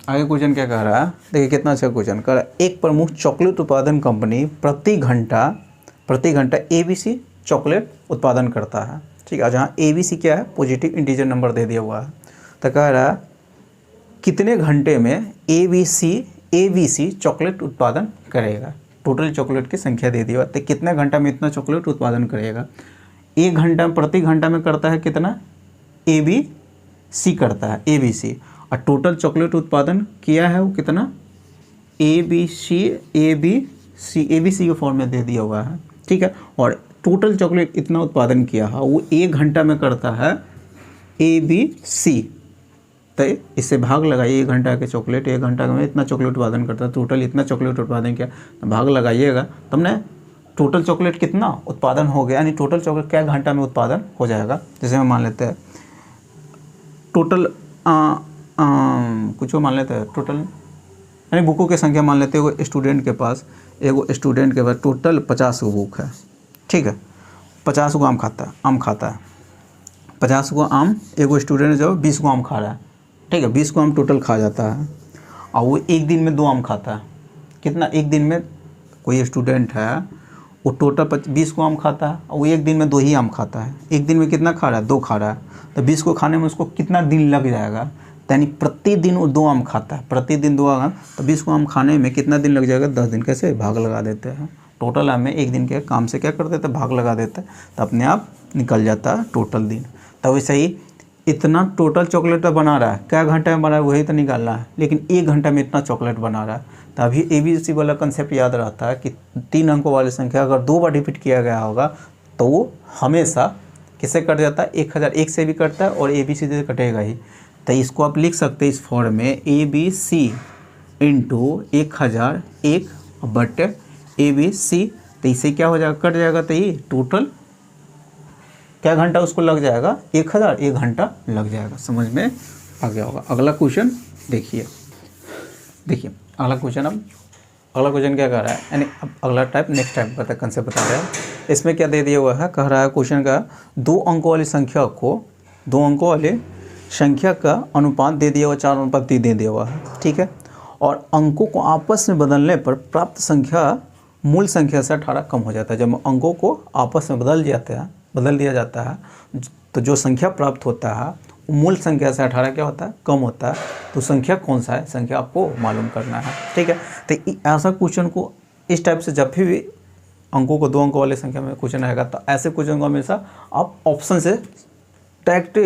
आगे क्वेश्चन क्या कह रहा है, देखिए कितना अच्छा क्वेश्चन कह रहा है। एक प्रमुख चॉकलेट उत्पादन कंपनी प्रति घंटा ABC चॉकलेट उत्पादन करता है, ठीक है। जहाँ ABC क्या है, पॉजिटिव इंटीजर नंबर दे दिया हुआ है। तो कह रहा है कितने घंटे में ABC चॉकलेट उत्पादन करेगा। टोटल चॉकलेट की संख्या दे दी हुआ, तो कितने घंटा में इतना चॉकलेट उत्पादन करेगा। एक घंटा प्रति घंटा में करता है कितना, ABC करता है, ABC। और टोटल चॉकलेट उत्पादन किया है वो कितना, ABC के फॉर्म में दे दिया हुआ है, ठीक है। और टोटल चॉकलेट इतना उत्पादन किया है वो 1 घंटा में करता है ABC। तो इससे भाग लगाइए, 1 घंटा के चॉकलेट 1 घंटा में इतना चॉकलेट उत्पादन करता है, टोटल इतना चॉकलेट उत्पादन किया, तो भाग लगाइएगा तो हमने टोटल चॉकलेट कितना उत्पादन हो गया, यानी टोटल चॉकलेट क्या घंटा में उत्पादन हो जाएगा। जैसे हम मान लेते हैं टोटल कुछ मान लेते हैं टोटल, यानी बुकों की संख्या मान लेते हैं। एगो स्टूडेंट के पास टोटल 50 गो बुक है, ठीक है। 50 गो आम खाता है 50 गो आम, एगो स्टूडेंट जो 20 गो आम खा रहा है, ठीक है। 20 गो आम टोटल खा जाता है और वो एक दिन में 2 आम खाता है। कितना, एक दिन में कोई स्टूडेंट है वो टोटल 20 को आम खाता है और वो एक दिन में 2 ही आम खाता है। एक दिन में कितना खा रहा है, 2 खा रहा है। तो 20 को खाने में उसको कितना दिन लग जाएगा, यानी प्रतिदिन वो 2 आम खाता है, प्रतिदिन 2 आम। तो 20 को आम खाने में कितना दिन लग जाएगा, 10 दिन। कैसे, भाग लगा देते हैं। टोटल आम में एक दिन के काम से क्या कर देते हैं, भाग लगा देते हैं, तो अपने आप निकल जाता है टोटल दिन। तो वैसे ही इतना टोटल चॉकलेट बना रहा है, क्या घंटे में बना है वही तो निकालना है, लेकिन 1 घंटा में इतना चॉकलेट बना रहा है। तो अभी ABC वाला कंसेप्ट याद रहता है कि 3 अंकों वाली संख्या अगर 2 बार रिपीट किया गया होगा तो वो हमेशा किससे कट जाता है, 1001 से भी कटता है और ABC से कटेगा ही। तो इसको आप लिख सकते हैं इस फॉर्म में, ABC इंटू 1001 बट ABC। तो इससे क्या हो जाएगा, कट जाएगा। तो ये टोटल क्या घंटा उसको लग जाएगा, 1001 घंटा लग जाएगा। समझ में आ गया होगा। अगला क्वेश्चन देखिए अगला क्वेश्चन क्या कह रहा है, यानी अब अगला टाइप नेक्स्ट टाइप का कंसेप्ट बता रहा है। इसमें क्या दे दिया हुआ है, कह रहा है क्वेश्चन का 2 अंकों वाली संख्या का अनुपात दे दिया हुआ, 4:3 दे दिया हुआ है, ठीक है। और अंकों को आपस में बदलने पर प्राप्त संख्या मूल संख्या से 18 कम हो जाता है। जब अंकों को आपस में बदल दिया जाता है तो जो संख्या प्राप्त होता है मूल संख्या से 18 क्या होता है, कम होता है। तो संख्या कौन सा है, संख्या आपको मालूम करना है, ठीक है। तो ऐसा क्वेश्चन को इस टाइप से जब भी अंकों को 2 अंकों वाले संख्या में क्वेश्चन आएगा तो ऐसे क्वेश्चन को हमेशा आप ऑप्शन से डायरेक्ट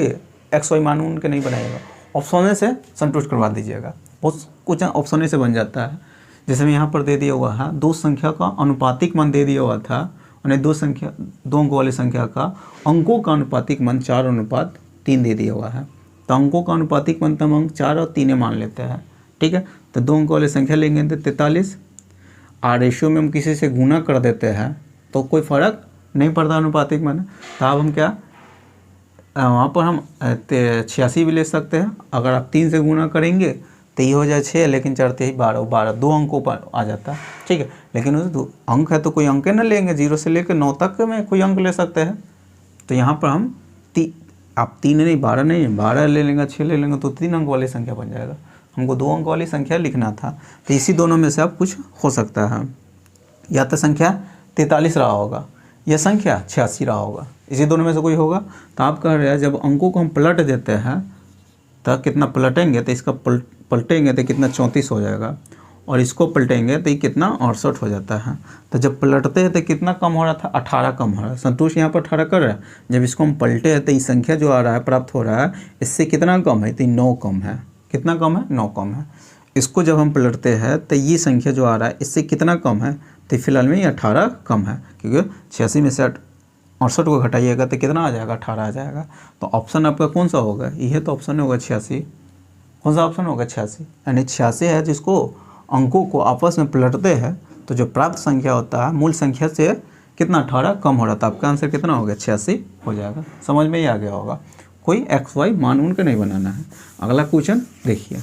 XY मान के नहीं बनाइएगा, ऑप्शन से संतुष्ट करवा दीजिएगा। बहुत क्वेश्चन ऑप्शन से बन जाता है। जैसे मैं यहाँ पर दे दिया हुआ है 2 संख्या का अनुपातिक मान दे दिया हुआ था, और 2 अंकों वाली संख्या का अंकों का अनुपातिक मान 4:3 दे दिया हुआ है। तो अंकों का अनुपातिक मान तम अंक 4 और 3 मान लेते हैं, ठीक है। तो 2 अंकों वाली संख्या लेंगे तो 43। रेशियो में हम किसी से गुना कर देते हैं तो कोई फ़र्क नहीं पड़ता अनुपातिक मान। तो अब हम क्या, वहाँ पर हम 86 भी ले सकते हैं। अगर आप 3 से गुना करेंगे तो ये हो जाए 6, लेकिन 4 3 12 2 अंकों पर आ जाता है, ठीक है। लेकिन उस 2 अंक है तो कोई अंक ना लेंगे, 0 से लेकर 9 तक में कोई अंक ले सकते हैं। तो यहाँ पर हम आप 3 नहीं 12 नहीं 12 ले लेंगे, 6 ले लेंगे तो 3 अंक वाली संख्या बन जाएगा। हमको 2 अंक वाली संख्या लिखना था, तो इसी दोनों में से अब कुछ हो सकता है। या तो संख्या 43 रहा होगा या संख्या 86 रहा होगा, इसी दोनों में से कोई होगा। तो आप कह रहे हैं जब अंकों को हम पलट देते हैं तो कितना पलटेंगे, तो इसका पलटेंगे तो कितना 34 हो जाएगा, और इसको पलटेंगे तो ये कितना 68 हो जाता है। तो जब पलटते हैं तो कितना कम हो रहा था, 18 कम हो रहा है। संतोष यहाँ पर 18 कर रहा है। जब इसको हम पलटे हैं तो ये संख्या जो आ रहा है प्राप्त हो रहा है, इससे कितना कम है, तो 9 कम है। कितना कम है, 9 कम है। इसको जब हम पलटते हैं तो ये संख्या जो आ रहा है इससे कितना कम है, तो फिलहाल में ये 18 कम है, क्योंकि 86 में से 68 को घटाइएगा तो कितना आ जाएगा, 18 आ जाएगा। तो ऑप्शन आपका कौन सा होगा, यह तो ऑप्शन होगा 86। कौन सा ऑप्शन होगा, 86। यानी 86 है जिसको अंकों को आपस में पलटते हैं तो जो प्राप्त संख्या होता है मूल संख्या से कितना 18 कम हो रहा था। आपका आंसर कितना हो गया, 86 हो जाएगा। समझ में ही आ गया होगा। कोई XY मान उनके नहीं बनाना है। अगला क्वेश्चन देखिए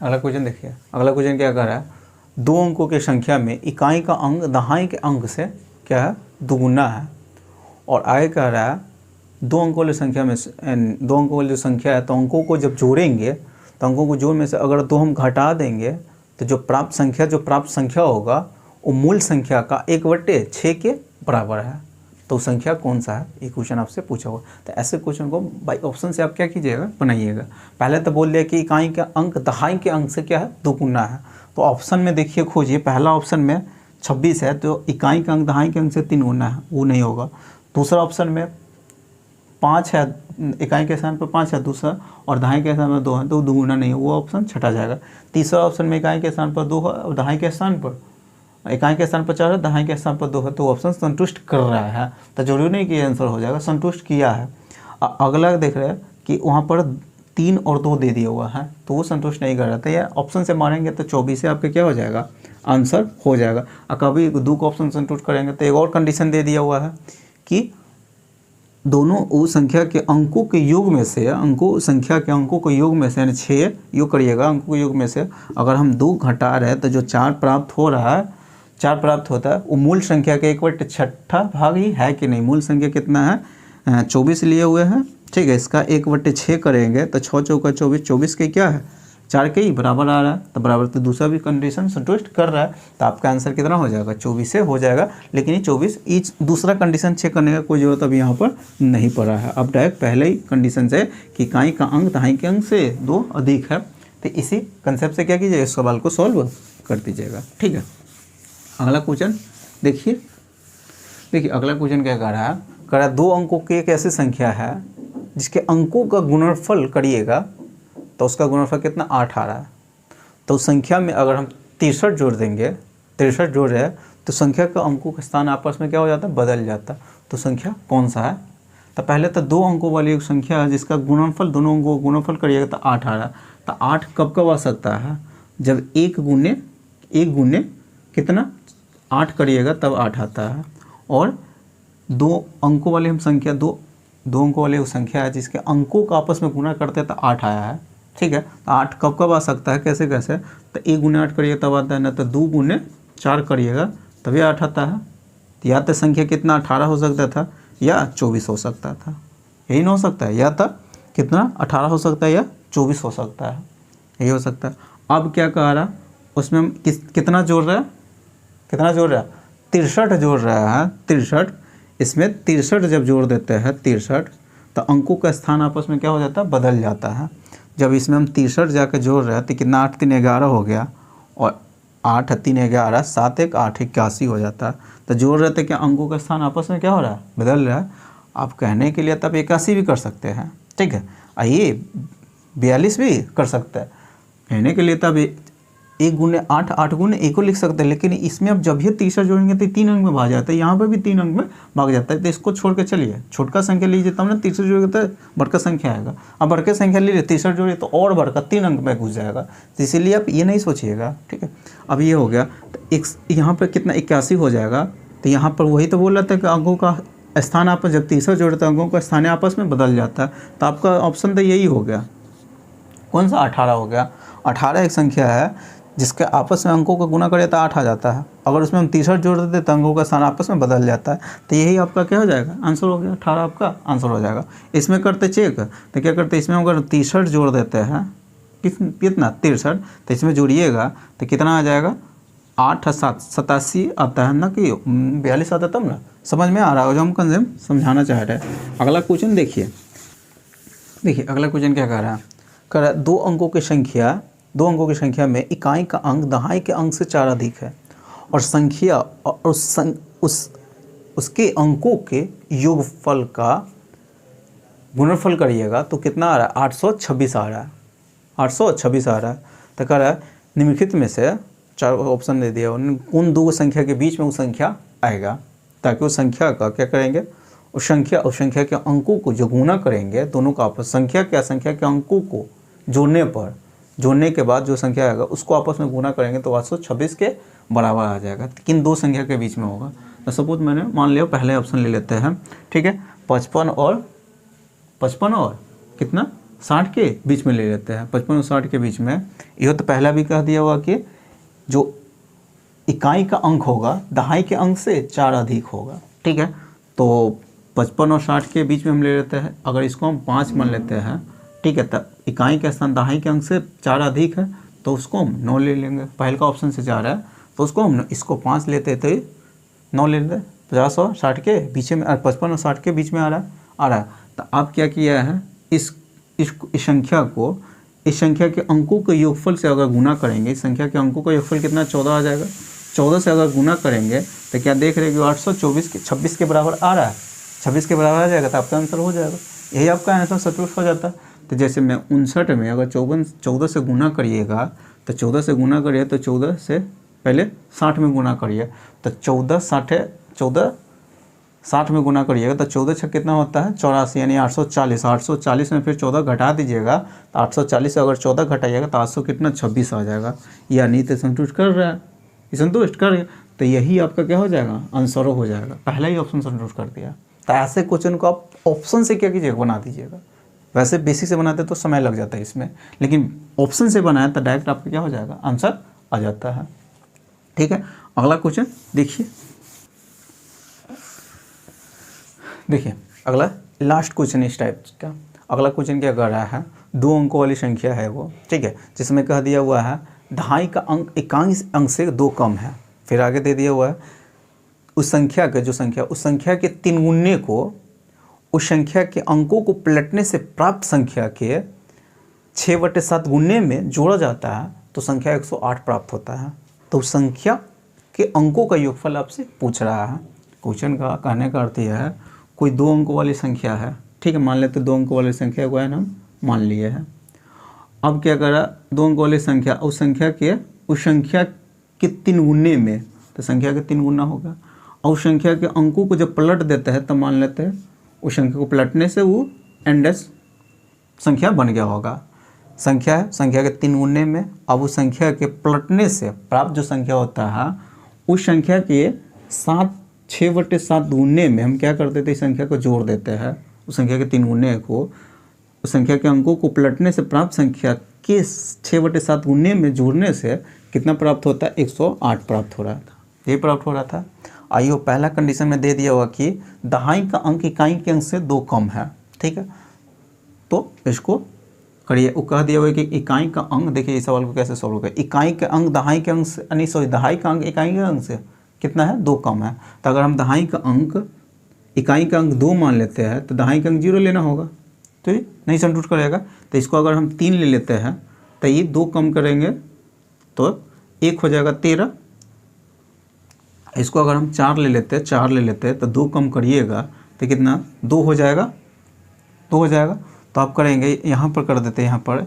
अगला क्वेश्चन क्या कह रहा है। दो अंकों की संख्या में इकाई का अंक दहाई के अंक से क्या है, दुगुना है। और आगे कह रहा है दो अंकों वाली संख्या में दो अंकों वाली जो संख्या है तो अंकों को जब जोड़ेंगे तो अंकों को जोड़ में से अगर दो हम घटा देंगे तो जो प्राप्त संख्या होगा वो मूल संख्या का 1/6 के बराबर है। तो संख्या कौन सा है, ये क्वेश्चन आपसे पूछा हुआ। तो ऐसे क्वेश्चन को बाई ऑप्शन से आप क्या कीजिएगा, बनाइएगा। पहले तो बोल दिया कि इकाई का अंक दहाई के अंक से क्या है, दुगुना है। तो ऑप्शन में देखिए खोजिए, पहला ऑप्शन में 26 है तो इकाई का अंक दहाई के अंक से 3 गुना है, वो नहीं होगा। दूसरा ऑप्शन में 5 है, इकाई के स्थान पर 5 है दूसरा, और दहाई के स्थान पर 2 है तो दुगुना नहीं है, वो ऑप्शन छटा जाएगा। तीसरा ऑप्शन में इकाई के स्थान पर 2 है और दहाई के स्थान पर इकाई के स्थान पर 4 है, दहाई के स्थान पर 2 है, तो ऑप्शन संतुष्ट कर रहा है। तो जरूरी नहीं कि आंसर हो जाएगा, संतुष्ट किया है। अगला देख रहे हैं कि वहाँ पर 3 और 2 दे दिया हुआ है तो वो संतुष्ट नहीं कर रहा था। यह ऑप्शन से मारेंगे तो 24 से आपका क्या हो जाएगा, आंसर हो जाएगा। और कभी 2 का ऑप्शन संतुष्ट करेंगे तो एक और कंडीशन दे दिया हुआ है कि दोनों उस संख्या के अंकों के योग में से संख्या के अंकों के योग में से यानी 6 योग करिएगा, अंकों के योग में से अगर हम 2 घटा रहे हैं तो जो 4 प्राप्त हो रहा है, 4 प्राप्त होता है, वो मूल संख्या का 1/6 भाग ही है कि नहीं। मूल संख्या कितना है, 24 लिए हुए हैं, ठीक है। इसका 1/6 करेंगे तो 6 चौका 24, 24 के क्या है 4 के ही बराबर आ रहा है, तो बराबर तो दूसरा भी कंडीशन संतुष्ट कर रहा है। तो आपका आंसर कितना हो जाएगा, 24 से हो जाएगा। लेकिन ये 24 ईच दूसरा कंडीशन चेक करने का कोई जरूरत अभी यहाँ पर नहीं पड़ा है। अब डायरेक्ट पहले ही कंडीशन से कि इकाई का अंक दहाई के अंक से 2 अधिक है, तो इसी कंसेप्ट से क्या कीजिएगा, इस सवाल को सॉल्व कर दीजिएगा, ठीक है। अगला क्वेश्चन देखिए अगला क्वेश्चन क्या कह रहा है, 2 अंकों की एक ऐसी संख्या है जिसके अंकों का गुणनफल करिएगा तो उसका गुणनफल कितना 8 आ रहा है। तो उस संख्या में अगर हम 63 जोड़ देंगे, 63 जोड़ रहे हैं तो संख्या का अंकों का स्थान आपस में क्या हो जाता है, बदल जाता है। तो संख्या कौन सा है, तो पहले तो 2 अंकों वाली एक संख्या है जिसका गुणनफल, दोनों अंकों का गुणनफल करिएगा तो 8 आ रहा है। तो 8 कब कब आ सकता है, जब 1 गुने कितना 8 करिएगा तब 8 आता है। और 2 अंकों वाली हम संख्या, दो अंकों वाली संख्या है जिसके अंकों का आपस में गुना करते हैं तो 8 आया है, ठीक है। तो 8 कब कब आ सकता है, कैसे तो 1 गुने 8 करिएगा तब आता है, ना तो 2 गुने 4 करिएगा तभी 8 आता है। तो या तो संख्या कितना 18 हो सकता था या 24 हो सकता था, यही ना हो सकता है, या तो कितना 18 हो सकता है या 24 हो सकता है, यही हो सकता है। अब क्या कह रहा, उसमें हम कितना जोड़ रहा है, 63 जोड़ रहा है, 63। इसमें 63 जब जोड़ देते हैं 63 तो अंकों का स्थान आपस में क्या हो जाता है, बदल जाता है। जब इसमें हम 63 जाकर जोड़ रहे हैं तो कितना 8 3 11 हो गया, और 8 3 11 7 1 8 81 हो जाता है। तो जोड़ रहे थे कि अंकों का स्थान आपस में क्या हो रहा है, बदल रहा है। आप कहने के लिए तब 81 भी कर सकते हैं, ठीक है। आइए 42 भी कर सकते हैं, कहने के लिए तब 1 गुने 8 8 गुने 1 को लिख सकते हैं। लेकिन इसमें अब जब ये 30 जोड़ेंगे तो 3 अंक में भाग जाता है, यहाँ पर भी 3 अंक में भाग जाता है। तो इसको छोड़ के चलिए, छोटका संख्या लीजिए तब ना 30 जोड़ेंगे तो बड़का संख्या आएगा। अब बड़के संख्या लीजिए 30 जोड़िए तो और बड़का 3 अंक में घुस जाएगा। तो इसीलिए आप ये नहीं सोचिएगा, ठीक है। अब ये हो गया तो यहाँ पर कितना 81 हो जाएगा। तो यहाँ पर वही तो बोल रहा था कि अंकों का स्थान आपस, जब 30 जोड़ते हैं अंकों का स्थान आपस में बदल जाता है। तो आपका ऑप्शन तो यही हो गया, कौन सा 18 हो गया। 18 एक संख्या है जिसके आपस में अंकों का गुना करें तो 8 आ जाता है। अगर उसमें हम 63 जोड़ देते तो अंकों का स्थान आपस में बदल जाता है। तो यही आपका क्या हो जाएगा, आंसर हो गया, 18 आपका आंसर हो जाएगा। इसमें करते चेक तो क्या करते, इसमें अगर 63 जोड़ देते हैं, कितना 63, तो इसमें जोड़िएगा तो कितना आ जाएगा 8 7 87 आता है ना, कि 42 आता तब ना समझ में आ रहा है जो हम कंसेप्ट समझाना चाह रहे हैं। अगला क्वेश्चन देखिए अगला क्वेश्चन क्या कह रहा है, 2 अंकों की संख्या में इकाई का अंक दहाई के अंक से 4 अधिक है, और संख्या और उसके अंकों के योगफल का गुणनफल करिएगा तो कितना आ रहा है, 826 आ रहा है, 826 आ रहा है। तो कह रहा है निम्नलिखित में से 4 ऑप्शन दे दिया उन 2 संख्या के बीच में वो संख्या आएगा, ताकि उस संख्या का क्या करेंगे, उस संख्या के अंकों को जो गुना करेंगे दोनों का आपस, संख्या के अंकों को जोड़ने के बाद जो संख्या आएगा उसको आपस में गुना करेंगे तो 826 के बराबर आ जाएगा। किन 2 संख्या के बीच में होगा। तो सपोज मैंने मान लिया पहले ऑप्शन ले लेते हैं, ठीक है। 55 और कितना 60 के बीच में ले लेते हैं, 55 और 60 के बीच में। यह तो पहला भी कह दिया हुआ कि जो इकाई का अंक होगा दहाई के अंक से 4 अधिक होगा, ठीक है। तो 55 और 60 के बीच में हम ले लेते हैं, अगर इसको हम 5 मान लेते हैं, ठीक है, तब इकाई के स्थान दहाई के अंक से 4 अधिक है तो उसको हम 9 ले लेंगे। पहले का ऑप्शन से 4 है तो उसको हम इसको 5 लेते तो 9 ले लेते। 50 और 60 के बीच में 55 और 60 के बीच में आ रहा है। तो आप क्या किया है, इस संख्या को इस संख्या के अंकों के योगफल से अगर गुना करेंगे, इस संख्या के अंकों का योगफल कितना 14 आ जाएगा। 14 से अगर गुना करेंगे तो क्या देख रहे हैं कि 824 के 26 के बराबर आ रहा है, 26 के बराबर आ जाएगा तो आपका आंसर हो जाएगा। यही आपका आंसर सचोट हो जाता है। तो जैसे मैं 59 में अगर 14 से गुना करिएगा तो 14 से गुना करिए तो 14 से पहले 60 में गुना करिए तो 14 60 में गुना करिएगा तो 14 छः कितना होता है 84, यानी 840। 840 में फिर 14 घटा दीजिएगा तो 840 से अगर 14 घटाइएगा तो 800 कितना 26 आ जाएगा। यानी तो संतुष्ट कर रहा है, संतुष्ट कर, तो यही आपका क्या हो जाएगा, आंसर हो जाएगा। पहला ही ऑप्शन संतुष्ट कर दिया। तो ऐसे क्वेश्चन को आप ऑप्शन से क्या कीजिएगा, बना दीजिएगा। वैसे बेसिक से बनाते तो समय लग जाता है इसमें, लेकिन ऑप्शन से बनाया तो डायरेक्ट आपका क्या हो जाएगा, आंसर आ जाता है, ठीक है। अगला क्वेश्चन देखिए, अगला लास्ट क्वेश्चन इस टाइप का। अगला क्वेश्चन क्या कर रहा है, 2 अंकों वाली संख्या है वो, ठीक है, जिसमें कह दिया हुआ है दहाई का अंक इकाई अंक से 2 कम है। फिर आगे दे दिया हुआ है उस संख्या के उस संख्या के 3 गुने को उस संख्या के अंकों को पलटने से प्राप्त संख्या के 6/7 गुने में जोड़ा जाता है तो संख्या 108 प्राप्त होता है। तो उस संख्या के अंकों का योगफल आपसे पूछ रहा है। क्वेश्चन का कहने का अर्थ यह है, कोई 2 अंकों वाली संख्या है, ठीक है, मान लेते 2 अंकों वाली संख्या को है ना, मान लिए है। अब क्या करा, 2 अंकों वाली संख्या उस संख्या के 3 गुने में, तो संख्या के 3 गुना होगा। और उस संख्या के अंकों को जब पलट देते हैं तो मान लेते हैं उस संख्या को पलटने से वो एंडेस संख्या बन गया होगा। संख्या है, संख्या के 3 गुने में, अब उस संख्या के पलटने से प्राप्त जो संख्या होता है उस संख्या के 6/7 गुने में हम क्या करते थे, इस संख्या को जोड़ देते हैं। उस संख्या के 3 गुने को उस संख्या के अंकों को पलटने से प्राप्त संख्या के 6/7 गुने में जोड़ने से कितना प्राप्त होता है, 108 प्राप्त हो रहा था, ये प्राप्त हो रहा था। आइए पहला कंडीशन में दे दिया हुआ कि दहाई का अंक इकाई के अंक से 2 कम है, ठीक है। तो इसको करिए, वो कह दिया हुआ है कि इकाई का अंक, देखिए इस सवाल को कैसे सॉल्व करें। इकाई के अंक दहाई के अंक से, नहीं सॉरी, दहाई का अंक इकाई के अंक से कितना है, 2 कम है। तो अगर हम दहाई का अंक इकाई का अंक 2 मान लेते हैं तो दहाई का अंक 0 लेना होगा, तो ये नहीं संतुष्ट करेगा। तो इसको अगर हम 3 ले लेते हैं तो ये 2 कम करेंगे तो 1 हो जाएगा 13। इसको अगर हम 4 ले लेते हैं तो 2 कम करिएगा तो कितना 2 हो जाएगा, 2 हो जाएगा। तो आप करेंगे यहाँ पर कर देते हैं, यहाँ पर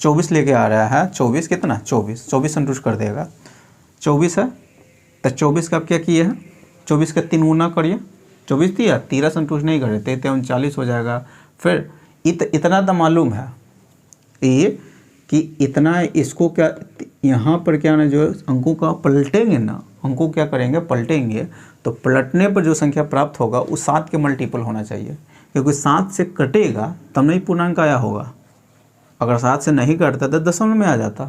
24 लेके आ रहा है, 24 कितना 24 संतुष्ट कर देगा। 24 है तो 24 का आप क्या किए हैं, 24 का 3 गुना करिए, 24 दिया, 13 संतुष्ट नहीं करे, 39 हो जाएगा। फिर इतना तो मालूम है ये कि इतना, इसको क्या यहाँ पर क्या ना जो अंकों का पलटेंगे ना, अंकों क्या करेंगे पलटेंगे, तो पलटने पर जो संख्या प्राप्त होगा वो 7 के मल्टीपल होना चाहिए, क्योंकि 7 से कटेगा तब नहीं पूर्णांक आया होगा। अगर 7 से नहीं कटता तो दशमलव में आ जाता,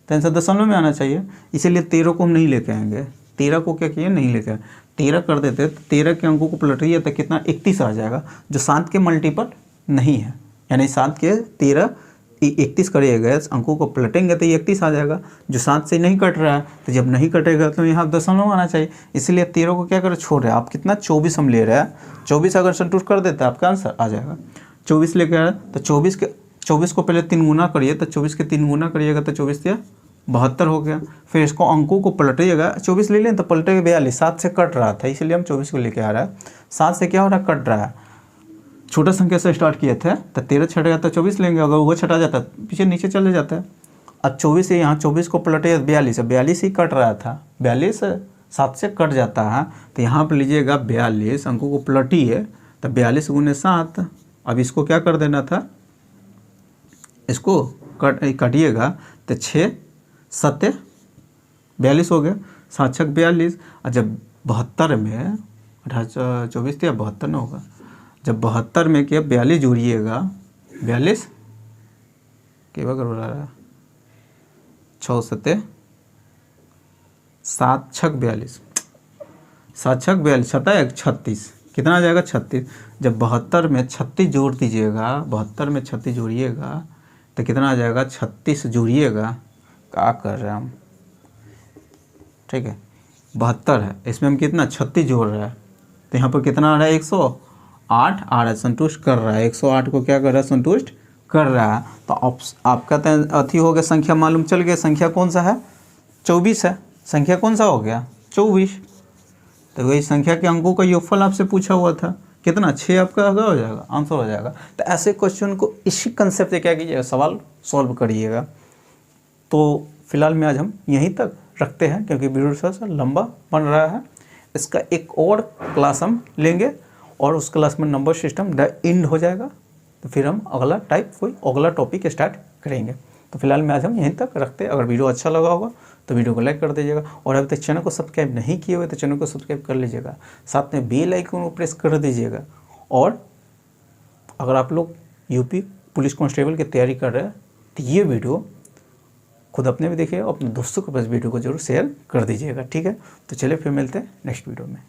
तो आंसर दशमलव में आना चाहिए। इसीलिए 13 को हम नहीं लेके आएंगे, 13 को क्या किए नहीं लेके आए, 13 कर देते तो 13 के अंकों को पलटिए तो कितना 31 आ जाएगा, जो 7 के मल्टीपल नहीं है। यानी 7 के 13 31 करिएगा, अंकों को पलटेंगे तो ये 31 आ जाएगा, जो 7 से नहीं कट रहा है। तो जब नहीं कटेगा तो यहाँ दशमलव आना चाहिए, इसलिए 13 को क्या करें छोड़ रहे हैं। आप कितना 24 हम ले रहे हैं, 24 अगर संतुष्ट कर देते हैं आपका आंसर आ जाएगा। 24 लेके आ रहे हैं तो 24 को पहले 3 गुना करिए, तो 24 के 3 गुना करिएगा तो 24 या 72 हो गया। फिर इसको अंकों को पलटिएगा, 24 ले लें तो पलटेगा 42, 7 से कट रहा था इसलिए हम 24 को लेके आ रहा है। 7 से क्या हो रहा है, कट रहा है, छोटा संख्या से स्टार्ट किए थे तो 13 छटेगा तो 24 लेंगे, अगर वो छटा जाता पीछे नीचे चले जाता है। अब 24 से यहाँ 24 को पलटे 42 ही कट रहा था, 42 7 से कट जाता है, तो यहाँ पर लीजिएगा 42, अंकों को पलटिए तो 42 गुने 7। अब इसको क्या कर देना था, इसको कटिएगा तो 6 7 42 हो गया, 7 6 42। और जब 72 में 24 या 72 ना होगा, जब 72 में क्या 42 जोड़िएगा, 42 क्या कर रहा है 6 7 7 छक 42, 7 छक 42, 7 36, कितना आ जाएगा 36। जब 72 में 36 जोड़ दीजिएगा, 72 में 36 जोड़िएगा तो कितना आ जाएगा 36 जोड़िएगा, क्या कर रहे हैं हम, ठीक है 72 है, इसमें हम कितना 36 जोड़ रहे हैं तो यहाँ पर कितना आ रहा है 108 आ रहा है, संतुष्ट कर रहा है, 108 को क्या कर रहा है संतुष्ट कर रहा है। तो आपका तो अथी हो गया, संख्या मालूम चल गया, संख्या कौन सा है 24 है, संख्या कौन सा हो गया 24। तो वही संख्या के अंकों का योगफल आपसे पूछा हुआ था, कितना 6 आपका हो जाएगा, आंसर हो जाएगा। तो ऐसे क्वेश्चन को इसी कंसेप्ट से क्या कीजिएगा, सवाल सॉल्व करिएगा। तो फिलहाल में आज हम यहीं तक रखते हैं क्योंकि वीडियो थोड़ा लंबा बन रहा है। इसका एक और क्लास हम लेंगे और उस क्लास में नंबर सिस्टम द एंड हो जाएगा, तो फिर हम अगला कोई अगला टॉपिक स्टार्ट करेंगे। तो फिलहाल में आज हम यहीं तक रखते हैं। अगर वीडियो अच्छा लगा होगा तो वीडियो को लाइक कर दीजिएगा और अभी तक चैनल को सब्सक्राइब नहीं किए हुए तो चैनल को सब्सक्राइब कर लीजिएगा, साथ में बेल आइकन को प्रेस कर दीजिएगा। और अगर आप लोग यूपी पुलिस कांस्टेबल की तैयारी कर रहे हैं तो ये वीडियो खुद अपने भी देखिए, अपने दोस्तों के पास वीडियो को जरूर शेयर कर दीजिएगा, ठीक है। तो चलिए फिर मिलते हैं नेक्स्ट वीडियो में।